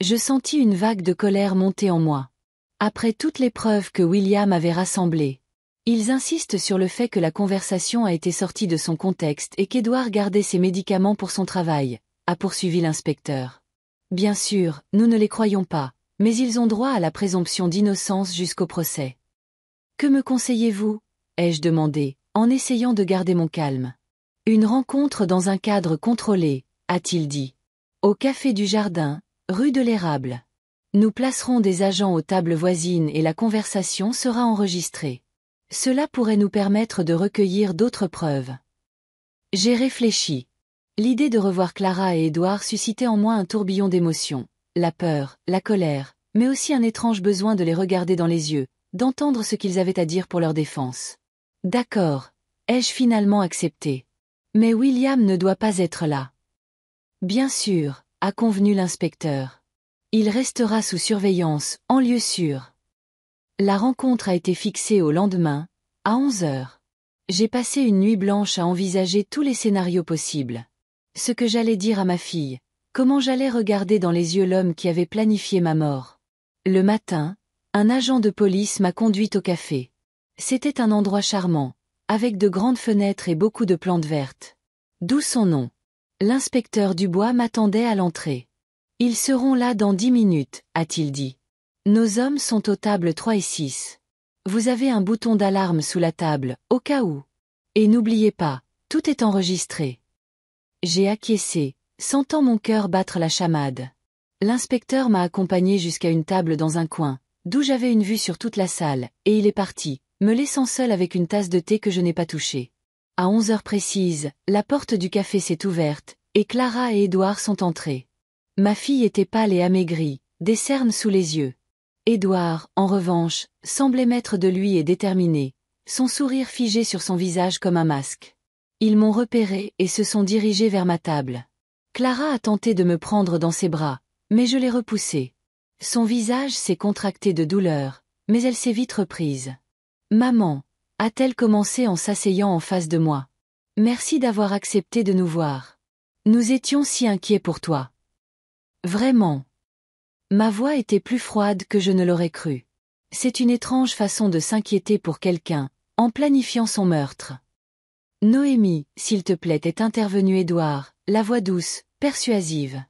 A: Je sentis une vague de colère monter en moi. Après toutes les preuves que William avait rassemblées, ils insistent sur le fait que la conversation a été sortie de son contexte et qu'Édouard gardait ses médicaments pour son travail, a poursuivi l'inspecteur. Bien sûr, nous ne les croyons pas, mais ils ont droit à la présomption d'innocence jusqu'au procès. Que me conseillez-vous? Ai-je demandé, en essayant de garder mon calme. Une rencontre dans un cadre contrôlé, a-t-il dit. Au café du Jardin, rue de l'Érable. Nous placerons des agents aux tables voisines et la conversation sera enregistrée. Cela pourrait nous permettre de recueillir d'autres preuves. J'ai réfléchi. L'idée de revoir Clara et Édouard suscitait en moi un tourbillon d'émotions, la peur, la colère, mais aussi un étrange besoin de les regarder dans les yeux, d'entendre ce qu'ils avaient à dire pour leur défense. D'accord, ai-je finalement accepté. Mais William ne doit pas être là. Bien sûr, a convenu l'inspecteur. Il restera sous surveillance, en lieu sûr. La rencontre a été fixée au lendemain, à 11 heures. J'ai passé une nuit blanche à envisager tous les scénarios possibles. Ce que j'allais dire à ma fille, comment j'allais regarder dans les yeux l'homme qui avait planifié ma mort. Le matin, un agent de police m'a conduite au café. C'était un endroit charmant, avec de grandes fenêtres et beaucoup de plantes vertes. D'où son nom. L'inspecteur Dubois m'attendait à l'entrée. Ils seront là dans 10 minutes, a-t-il dit. Nos hommes sont aux tables 3 et 6. Vous avez un bouton d'alarme sous la table, au cas où. Et n'oubliez pas, tout est enregistré. J'ai acquiescé, sentant mon cœur battre la chamade. L'inspecteur m'a accompagné jusqu'à une table dans un coin, d'où j'avais une vue sur toute la salle, et il est parti, me laissant seul avec une tasse de thé que je n'ai pas touchée. À 11 heures précises, la porte du café s'est ouverte, et Clara et Édouard sont entrés. Ma fille était pâle et amaigrie, des cernes sous les yeux. Édouard, en revanche, semblait maître de lui et déterminé, son sourire figé sur son visage comme un masque. Ils m'ont repéré et se sont dirigés vers ma table. Clara a tenté de me prendre dans ses bras, mais je l'ai repoussée. Son visage s'est contracté de douleur, mais elle s'est vite reprise. « Maman » a-t-elle commencé en s'asseyant en face de moi. « Merci d'avoir accepté de nous voir. Nous étions si inquiets pour toi. » Vraiment. Ma voix était plus froide que je ne l'aurais cru. C'est une étrange façon de s'inquiéter pour quelqu'un, en planifiant son meurtre. « Noémie, s'il te plaît, est intervenu Édouard, la voix douce, persuasive.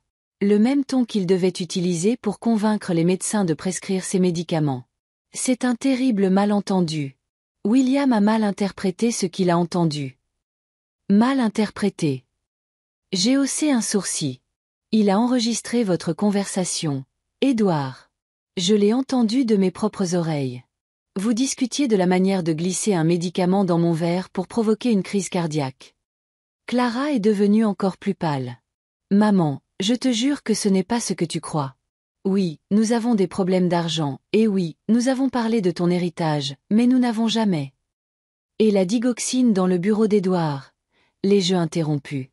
A: Le même ton qu'il devait utiliser pour convaincre les médecins de prescrire ses médicaments. C'est un terrible malentendu. William a mal interprété ce qu'il a entendu. Mal interprété. J'ai haussé un sourcil. Il a enregistré votre conversation, Édouard. Je l'ai entendu de mes propres oreilles. Vous discutiez de la manière de glisser un médicament dans mon verre pour provoquer une crise cardiaque. Clara est devenue encore plus pâle. Maman, je te jure que ce n'est pas ce que tu crois. Oui, nous avons des problèmes d'argent, et oui, nous avons parlé de ton héritage, mais nous n'avons jamais. Et la digoxine dans le bureau d'Édouard. Les jeux interrompus.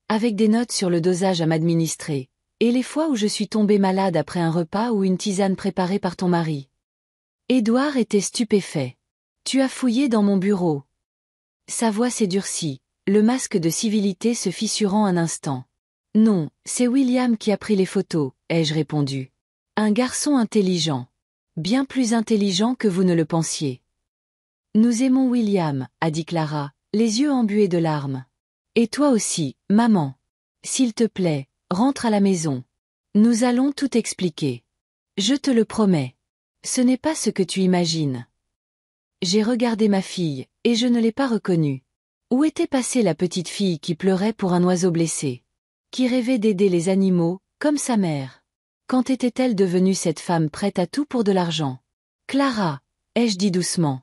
A: Avec des notes sur le dosage à m'administrer, et les fois où je suis tombée malade après un repas ou une tisane préparée par ton mari. Édouard était stupéfait. Tu as fouillé dans mon bureau. Sa voix s'est durcie, le masque de civilité se fissurant un instant. Non, c'est William qui a pris les photos, ai-je répondu. Un garçon intelligent. Bien plus intelligent que vous ne le pensiez. Nous aimons William, a dit Clara, les yeux embués de larmes. Et toi aussi, maman. S'il te plaît, rentre à la maison. Nous allons tout expliquer. Je te le promets. Ce n'est pas ce que tu imagines. J'ai regardé ma fille, et je ne l'ai pas reconnue. Où était passée la petite fille qui pleurait pour un oiseau blessé? Qui rêvait d'aider les animaux, comme sa mère? Quand était-elle devenue cette femme prête à tout pour de l'argent? Clara, ai-je dit doucement.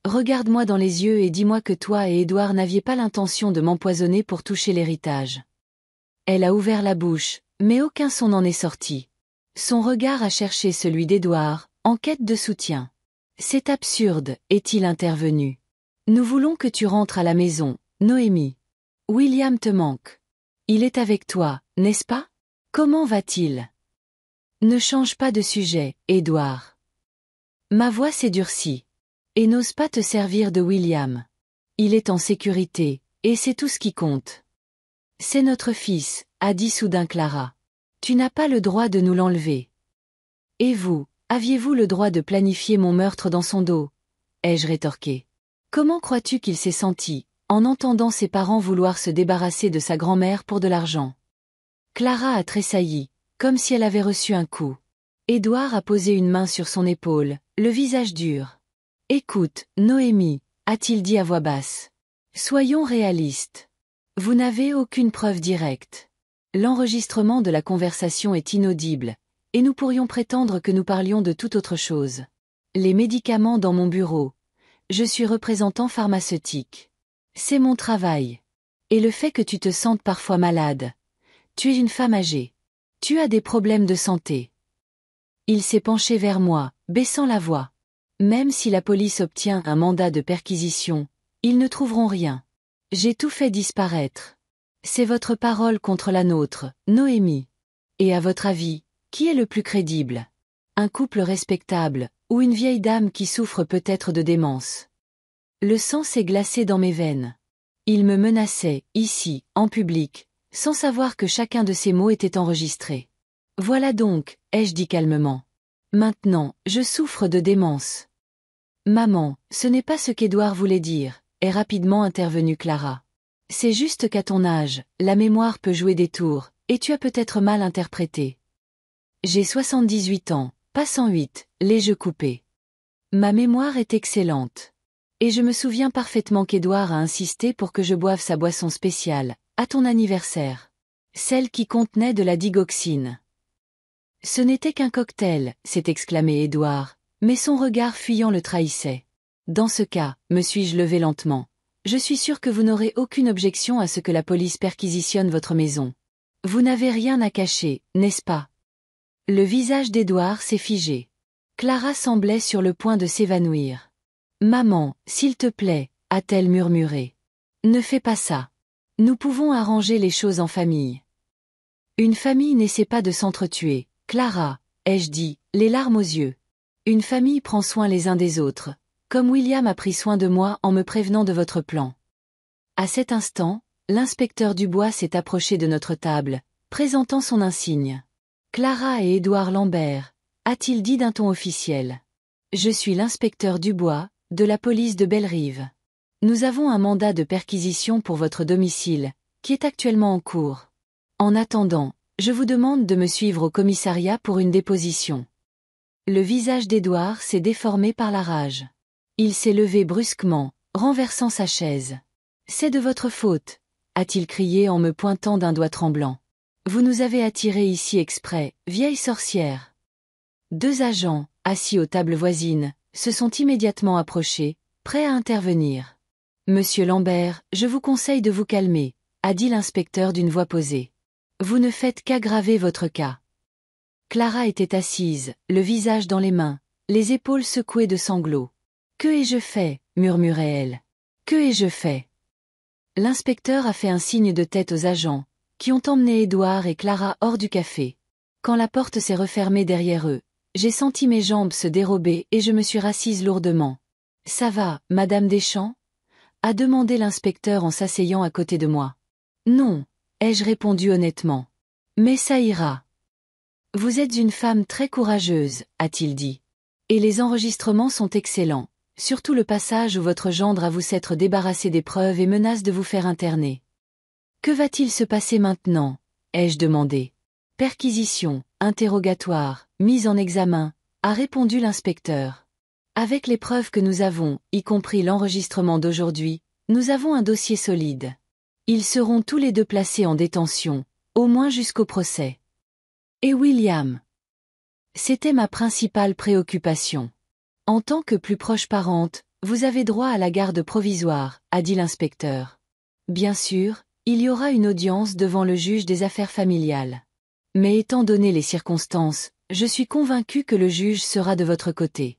A: Regarde-moi dans les yeux et dis-moi que toi et Édouard n'aviez pas l'intention de m'empoisonner pour toucher l'héritage. Elle a ouvert la bouche, mais aucun son n'en est sorti. Son regard a cherché celui d'Édouard, en quête de soutien. C'est absurde, est-il intervenu. Nous voulons que tu rentres à la maison, Noémie. William te manque. Il est avec toi, n'est-ce pas? Comment va-t-il? Ne change pas de sujet, Édouard. Ma voix s'est durcie. Et n'ose pas te servir de William. Il est en sécurité, et c'est tout ce qui compte. C'est notre fils, a dit soudain Clara. Tu n'as pas le droit de nous l'enlever. Et vous, aviez-vous le droit de planifier mon meurtre dans son dos? Ai-je rétorqué. Comment crois-tu qu'il s'est senti, en entendant ses parents vouloir se débarrasser de sa grand-mère pour de l'argent? Clara a tressailli, comme si elle avait reçu un coup. Édouard a posé une main sur son épaule, le visage dur. Écoute, Noémie, a-t-il dit à voix basse. Soyons réalistes. Vous n'avez aucune preuve directe. L'enregistrement de la conversation est inaudible, et nous pourrions prétendre que nous parlions de toute autre chose. Les médicaments dans mon bureau. Je suis représentant pharmaceutique. C'est mon travail. Et le fait que tu te sentes parfois malade. Tu es une femme âgée. Tu as des problèmes de santé. Il s'est penché vers moi, baissant la voix. Même si la police obtient un mandat de perquisition, ils ne trouveront rien. J'ai tout fait disparaître. C'est votre parole contre la nôtre, Noémie. Et à votre avis, qui est le plus crédible? Un couple respectable, ou une vieille dame qui souffre peut-être de démence? Le sang s'est glacé dans mes veines. Il me menaçait, ici, en public, sans savoir que chacun de ces mots était enregistré. Voilà donc, ai-je dit calmement. Maintenant, je souffre de démence. Maman, ce n'est pas ce qu'Édouard voulait dire, est rapidement intervenue Clara. C'est juste qu'à ton âge, la mémoire peut jouer des tours, et tu as peut-être mal interprété. J'ai 78 ans, Pas 108, les jeux coupés. Ma mémoire est excellente. Et je me souviens parfaitement qu'Édouard a insisté pour que je boive sa boisson spéciale, à ton anniversaire. Celle qui contenait de la digoxine. Ce n'était qu'un cocktail, s'est exclamé Édouard, mais son regard fuyant le trahissait. Dans ce cas, me suis-je levé lentement. Je suis sûr que vous n'aurez aucune objection à ce que la police perquisitionne votre maison. Vous n'avez rien à cacher, n'est-ce pas? Le visage d'Édouard s'est figé. Clara semblait sur le point de s'évanouir. Maman, s'il te plaît, a-t-elle murmuré. Ne fais pas ça. Nous pouvons arranger les choses en famille. Une famille n'essaie pas de s'entretuer, Clara, ai-je dit, les larmes aux yeux. Une famille prend soin les uns des autres, comme William a pris soin de moi en me prévenant de votre plan. À cet instant, l'inspecteur Dubois s'est approché de notre table, présentant son insigne. Clara et Édouard Lambert, a-t-il dit d'un ton officiel. Je suis l'inspecteur Dubois, de la police de Bellerive. Nous avons un mandat de perquisition pour votre domicile, qui est actuellement en cours. En attendant, je vous demande de me suivre au commissariat pour une déposition. Le visage d'Édouard s'est déformé par la rage. Il s'est levé brusquement, renversant sa chaise. C'est de votre faute, a-t-il crié en me pointant d'un doigt tremblant. Vous nous avez attirés ici exprès, vieille sorcière. 2 agents, assis aux tables voisines, se sont immédiatement approchés, prêts à intervenir. Monsieur Lambert, je vous conseille de vous calmer, a dit l'inspecteur d'une voix posée. Vous ne faites qu'aggraver votre cas. Clara était assise, le visage dans les mains, les épaules secouées de sanglots. Que ai-je fait, murmurait-elle. Que ai-je fait? L'inspecteur a fait un signe de tête aux agents, qui ont emmené Édouard et Clara hors du café. Quand la porte s'est refermée derrière eux, j'ai senti mes jambes se dérober et je me suis rassise lourdement. Ça va, Madame Deschamps? A demandé l'inspecteur en s'asseyant à côté de moi. Non, ai-je répondu honnêtement. Mais ça ira. Vous êtes une femme très courageuse, a-t-il dit. Et les enregistrements sont excellents, surtout le passage où votre gendre avoue s'être débarrassé des preuves et menace de vous faire interner. Que va-t-il se passer maintenant? Ai-je demandé. Perquisition, interrogatoire, mise en examen, a répondu l'inspecteur. Avec les preuves que nous avons, y compris l'enregistrement d'aujourd'hui, nous avons un dossier solide. Ils seront tous les deux placés en détention, au moins jusqu'au procès. Et William? C'était ma principale préoccupation. En tant que plus proche parente, vous avez droit à la garde provisoire, a dit l'inspecteur. Bien sûr, il y aura une audience devant le juge des affaires familiales. Mais étant donné les circonstances, je suis convaincu que le juge sera de votre côté.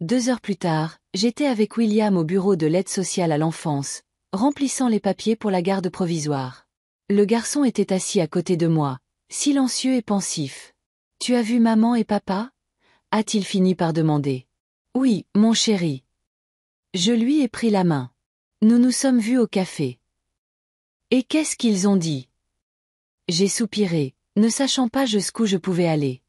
A: 2 heures plus tard, j'étais avec William au bureau de l'aide sociale à l'enfance, remplissant les papiers pour la garde provisoire. Le garçon était assis à côté de moi, silencieux et pensif. « Tu as vu maman et papa » a-t-il fini par demander. « Oui, mon chéri. » Je lui ai pris la main. Nous nous sommes vus au café. Et qu'est-ce qu'ils ont dit? J'ai soupiré, ne sachant pas jusqu'où je pouvais aller.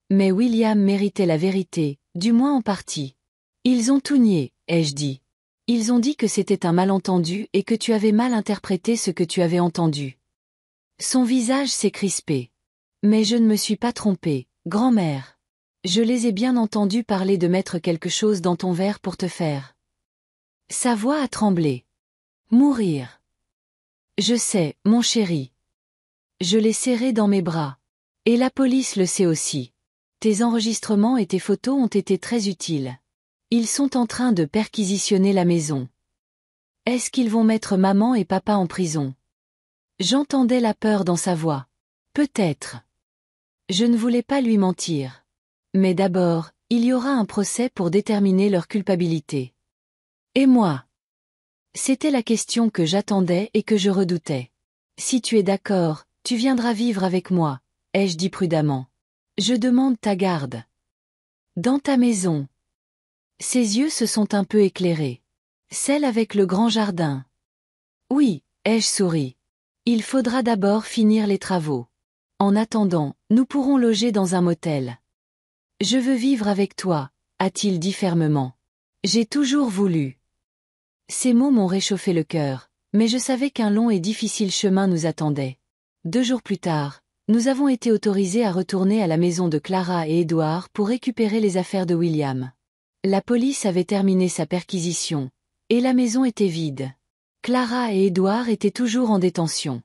A: Mais William méritait la vérité, du moins en partie. Ils ont tout nié, ai-je dit. Ils ont dit que c'était un malentendu et que tu avais mal interprété ce que tu avais entendu. Son visage s'est crispé. Mais je ne me suis pas trompée, grand-mère. Je les ai bien entendus parler de mettre quelque chose dans ton verre pour te faire. Sa voix a tremblé. Mourir. Je sais, mon chéri. Je l'ai serré dans mes bras. Et la police le sait aussi. Tes enregistrements et tes photos ont été très utiles. Ils sont en train de perquisitionner la maison. Est-ce qu'ils vont mettre maman et papa en prison? J'entendais la peur dans sa voix. Peut-être. Je ne voulais pas lui mentir. Mais d'abord, il y aura un procès pour déterminer leur culpabilité. Et moi? C'était la question que j'attendais et que je redoutais. Si tu es d'accord, tu viendras vivre avec moi, ai-je dit prudemment. Je demande ta garde. Dans ta maison. Ses yeux se sont un peu éclairés. Celle avec le grand jardin. Oui, ai-je souri. Il faudra d'abord finir les travaux. En attendant, nous pourrons loger dans un motel. Je veux vivre avec toi, a-t-il dit fermement. J'ai toujours voulu. Ces mots m'ont réchauffé le cœur, mais je savais qu'un long et difficile chemin nous attendait. 2 jours plus tard, nous avons été autorisés à retourner à la maison de Clara et Edward pour récupérer les affaires de William. La police avait terminé sa perquisition, et la maison était vide. Clara et Edward étaient toujours en détention.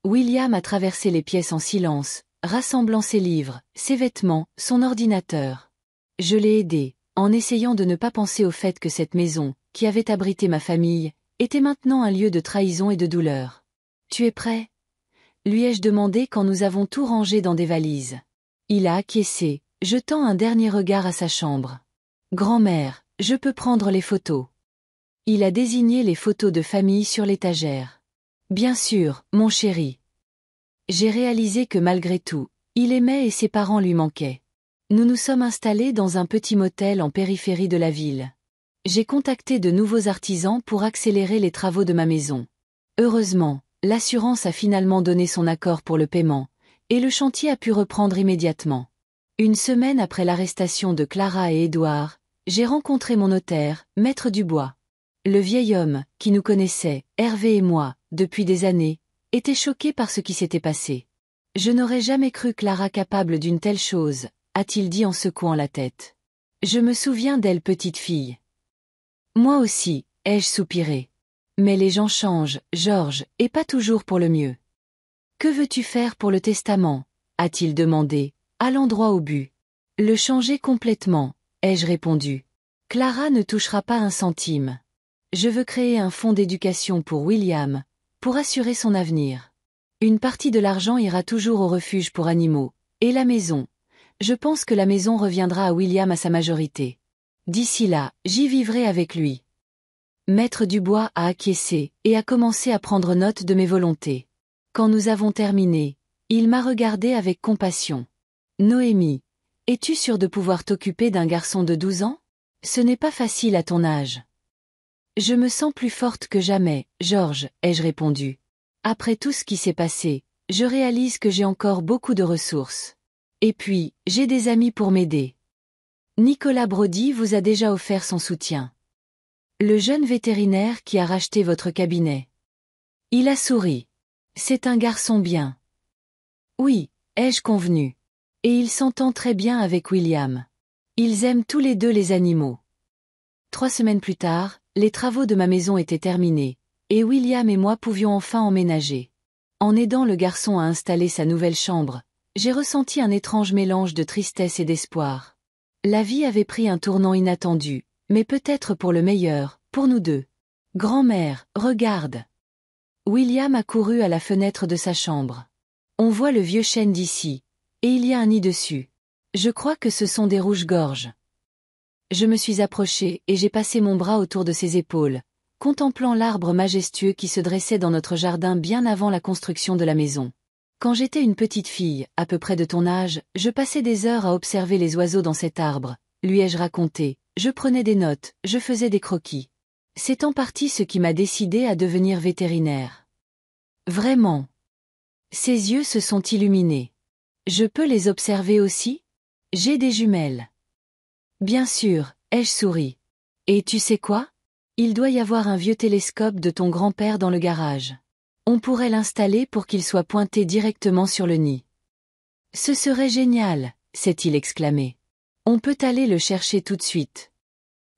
A: William a traversé les pièces en silence, rassemblant ses livres, ses vêtements, son ordinateur. Je l'ai aidé, en essayant de ne pas penser au fait que cette maison, qui avait abrité ma famille, était maintenant un lieu de trahison et de douleur. « Tu es prêt ?» lui ai-je demandé quand nous avons tout rangé dans des valises. Il a acquiescé, jetant un dernier regard à sa chambre. « Grand-mère, je peux prendre les photos. » Il a désigné les photos de famille sur l'étagère. « Bien sûr, mon chéri. » J'ai réalisé que malgré tout, il aimait et ses parents lui manquaient. Nous nous sommes installés dans un petit motel en périphérie de la ville. J'ai contacté de nouveaux artisans pour accélérer les travaux de ma maison. Heureusement, l'assurance a finalement donné son accord pour le paiement, et le chantier a pu reprendre immédiatement. Une semaine après l'arrestation de Clara et Edward, j'ai rencontré mon notaire, Maître Dubois. Le vieil homme, qui nous connaissait, Hervé et moi, depuis des années, était choqué par ce qui s'était passé. « Je n'aurais jamais cru Clara capable d'une telle chose », a-t-il dit en secouant la tête. « Je me souviens d'elle petite fille. »« Moi aussi », ai-je soupiré. « Mais les gens changent, Georges, et pas toujours pour le mieux. »« Que veux-tu faire pour le testament ?» a-t-il demandé, allant droit au but. « Le changer complètement », ai-je répondu. « Clara ne touchera pas un centime. Je veux créer un fonds d'éducation pour William, pour assurer son avenir. Une partie de l'argent ira toujours au refuge pour animaux, et la maison. Je pense que la maison reviendra à William à sa majorité. D'ici là, j'y vivrai avec lui. » Maître Dubois a acquiescé et a commencé à prendre note de mes volontés. Quand nous avons terminé, il m'a regardé avec compassion. « Noémie, es-tu sûre de pouvoir t'occuper d'un garçon de 12 ans ? Ce n'est pas facile à ton âge. »« Je me sens plus forte que jamais, Georges, ai-je répondu. Après tout ce qui s'est passé, je réalise que j'ai encore beaucoup de ressources. Et puis, j'ai des amis pour m'aider. Nicolas Brody vous a déjà offert son soutien. Le jeune vétérinaire qui a racheté votre cabinet. » Il a souri. « C'est un garçon bien. »« Oui, ai-je convenu. Et il s'entend très bien avec William. Ils aiment tous les deux les animaux. » 3 semaines plus tard, les travaux de ma maison étaient terminés, et William et moi pouvions enfin emménager. En aidant le garçon à installer sa nouvelle chambre, j'ai ressenti un étrange mélange de tristesse et d'espoir. La vie avait pris un tournant inattendu, mais peut-être pour le meilleur, pour nous deux. « Grand-mère, regarde !» William a couru à la fenêtre de sa chambre. « On voit le vieux chêne d'ici, et il y a un nid dessus. Je crois que ce sont des rouges-gorges. » Je me suis approchée et j'ai passé mon bras autour de ses épaules, contemplant l'arbre majestueux qui se dressait dans notre jardin bien avant la construction de la maison. Quand j'étais une petite fille, à peu près de ton âge, je passais des heures à observer les oiseaux dans cet arbre, lui ai-je raconté, je prenais des notes, je faisais des croquis. C'est en partie ce qui m'a décidé à devenir vétérinaire. Vraiment. Ses yeux se sont illuminés. Je peux les observer aussi ? J'ai des jumelles. Bien sûr, ai-je souri. Et tu sais quoi ? Il doit y avoir un vieux télescope de ton grand-père dans le garage. On pourrait l'installer pour qu'il soit pointé directement sur le nid. Ce serait génial, s'est-il exclamé. On peut aller le chercher tout de suite.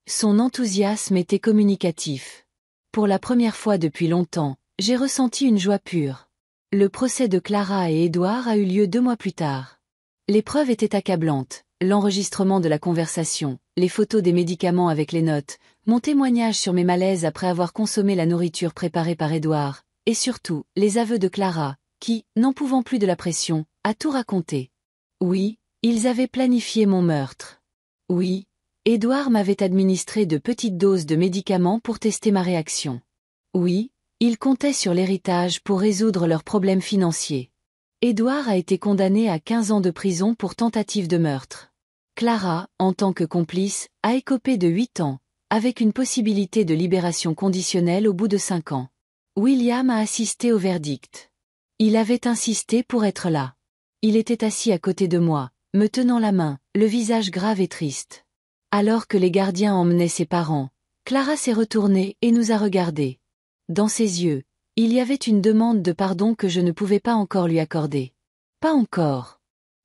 A: Son enthousiasme était communicatif. Pour la première fois depuis longtemps, j'ai ressenti une joie pure. Le procès de Clara et Edward a eu lieu 2 mois plus tard. Les preuves étaient accablantes, l'enregistrement de la conversation, les photos des médicaments avec les notes, mon témoignage sur mes malaises après avoir consommé la nourriture préparée par Edward, et surtout, les aveux de Clara, qui, n'en pouvant plus de la pression, a tout raconté. Oui, ils avaient planifié mon meurtre. Oui, Edward m'avait administré de petites doses de médicaments pour tester ma réaction. Oui, ils comptaient sur l'héritage pour résoudre leurs problèmes financiers. Edward a été condamné à 15 ans de prison pour tentative de meurtre. Clara, en tant que complice, a écopé de 8 ans, avec une possibilité de libération conditionnelle au bout de 5 ans. William a assisté au verdict. Il avait insisté pour être là. Il était assis à côté de moi, me tenant la main, le visage grave et triste. Alors que les gardiens emmenaient ses parents, Clara s'est retournée et nous a regardés. Dans ses yeux, il y avait une demande de pardon que je ne pouvais pas encore lui accorder. Pas encore.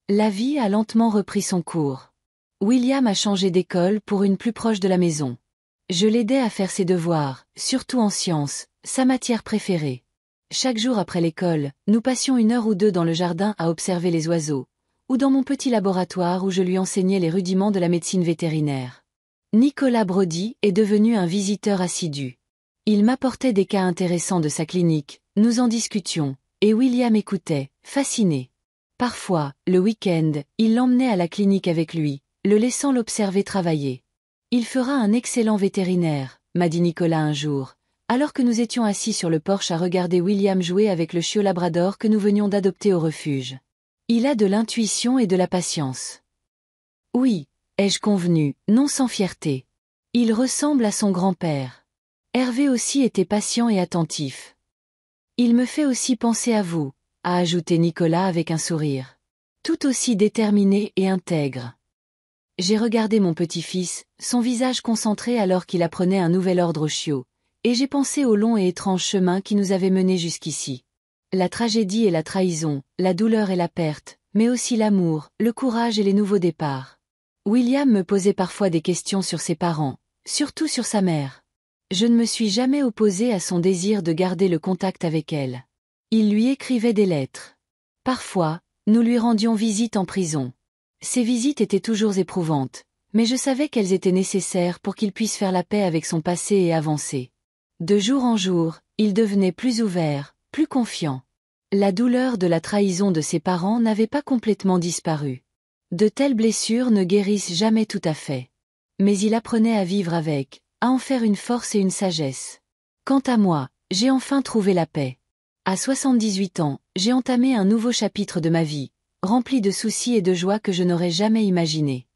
A: La vie a lentement repris son cours. William a changé d'école pour une plus proche de la maison. Je l'aidais à faire ses devoirs, surtout en sciences, sa matière préférée. Chaque jour après l'école, nous passions 1 heure ou 2 dans le jardin à observer les oiseaux, ou dans mon petit laboratoire où je lui enseignais les rudiments de la médecine vétérinaire. Nicolas Brody est devenu un visiteur assidu. Il m'apportait des cas intéressants de sa clinique, nous en discutions, et William écoutait, fasciné. Parfois, le week-end, il l'emmenait à la clinique avec lui, le laissant l'observer travailler. Il fera un excellent vétérinaire, m'a dit Nicolas un jour, alors que nous étions assis sur le porche à regarder William jouer avec le chiot labrador que nous venions d'adopter au refuge. Il a de l'intuition et de la patience. Oui, ai-je convenu, non sans fierté. Il ressemble à son grand-père. Hervé aussi était patient et attentif. Il me fait aussi penser à vous, a ajouté Nicolas avec un sourire. Tout aussi déterminé et intègre. J'ai regardé mon petit-fils, son visage concentré alors qu'il apprenait un nouvel ordre au chiot, et j'ai pensé au long et étrange chemin qui nous avait menés jusqu'ici. La tragédie et la trahison, la douleur et la perte, mais aussi l'amour, le courage et les nouveaux départs. William me posait parfois des questions sur ses parents, surtout sur sa mère. Je ne me suis jamais opposé à son désir de garder le contact avec elle. Il lui écrivait des lettres. Parfois, nous lui rendions visite en prison. Ces visites étaient toujours éprouvantes, mais je savais qu'elles étaient nécessaires pour qu'il puisse faire la paix avec son passé et avancer. De jour en jour, il devenait plus ouvert, plus confiant. La douleur de la trahison de ses parents n'avait pas complètement disparu. De telles blessures ne guérissent jamais tout à fait. Mais il apprenait à vivre avec, à en faire une force et une sagesse. Quant à moi, j'ai enfin trouvé la paix. À 78 ans, j'ai entamé un nouveau chapitre de ma vie, rempli de soucis et de joies que je n'aurais jamais imaginées.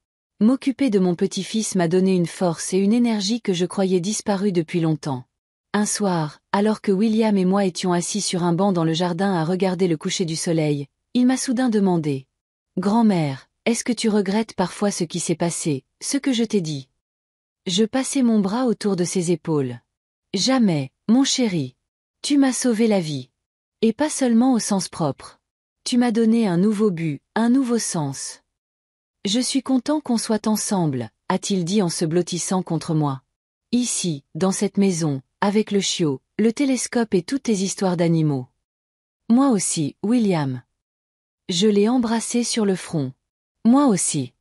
A: M'occuper de mon petit-fils m'a donné une force et une énergie que je croyais disparues depuis longtemps. Un soir, alors que William et moi étions assis sur un banc dans le jardin à regarder le coucher du soleil, il m'a soudain demandé. « Grand-mère, est-ce que tu regrettes parfois ce qui s'est passé, ce que je t'ai dit ?» Je passai mon bras autour de ses épaules. « Jamais, mon chéri. Tu m'as sauvé la vie. Et pas seulement au sens propre. Tu m'as donné un nouveau but, un nouveau sens. Je suis content qu'on soit ensemble, a-t-il dit en se blottissant contre moi. Ici, dans cette maison, avec le chiot, le télescope et toutes tes histoires d'animaux. Moi aussi, William. Je l'ai embrassé sur le front. Moi aussi.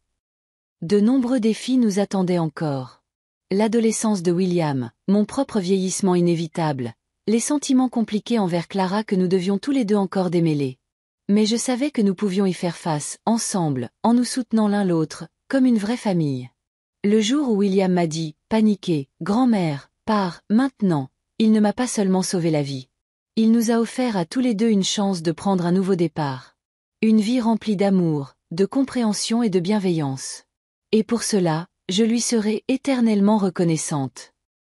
A: De nombreux défis nous attendaient encore. L'adolescence de William, mon propre vieillissement inévitable, les sentiments compliqués envers Clara que nous devions tous les deux encore démêler. Mais je savais que nous pouvions y faire face, ensemble, en nous soutenant l'un l'autre, comme une vraie famille. Le jour où William m'a dit, paniqué, « Grand-mère, pars, maintenant », il ne m'a pas seulement sauvé la vie. Il nous a offert à tous les deux une chance de prendre un nouveau départ. Une vie remplie d'amour, de compréhension et de bienveillance. Et pour cela, je lui serai éternellement reconnaissante.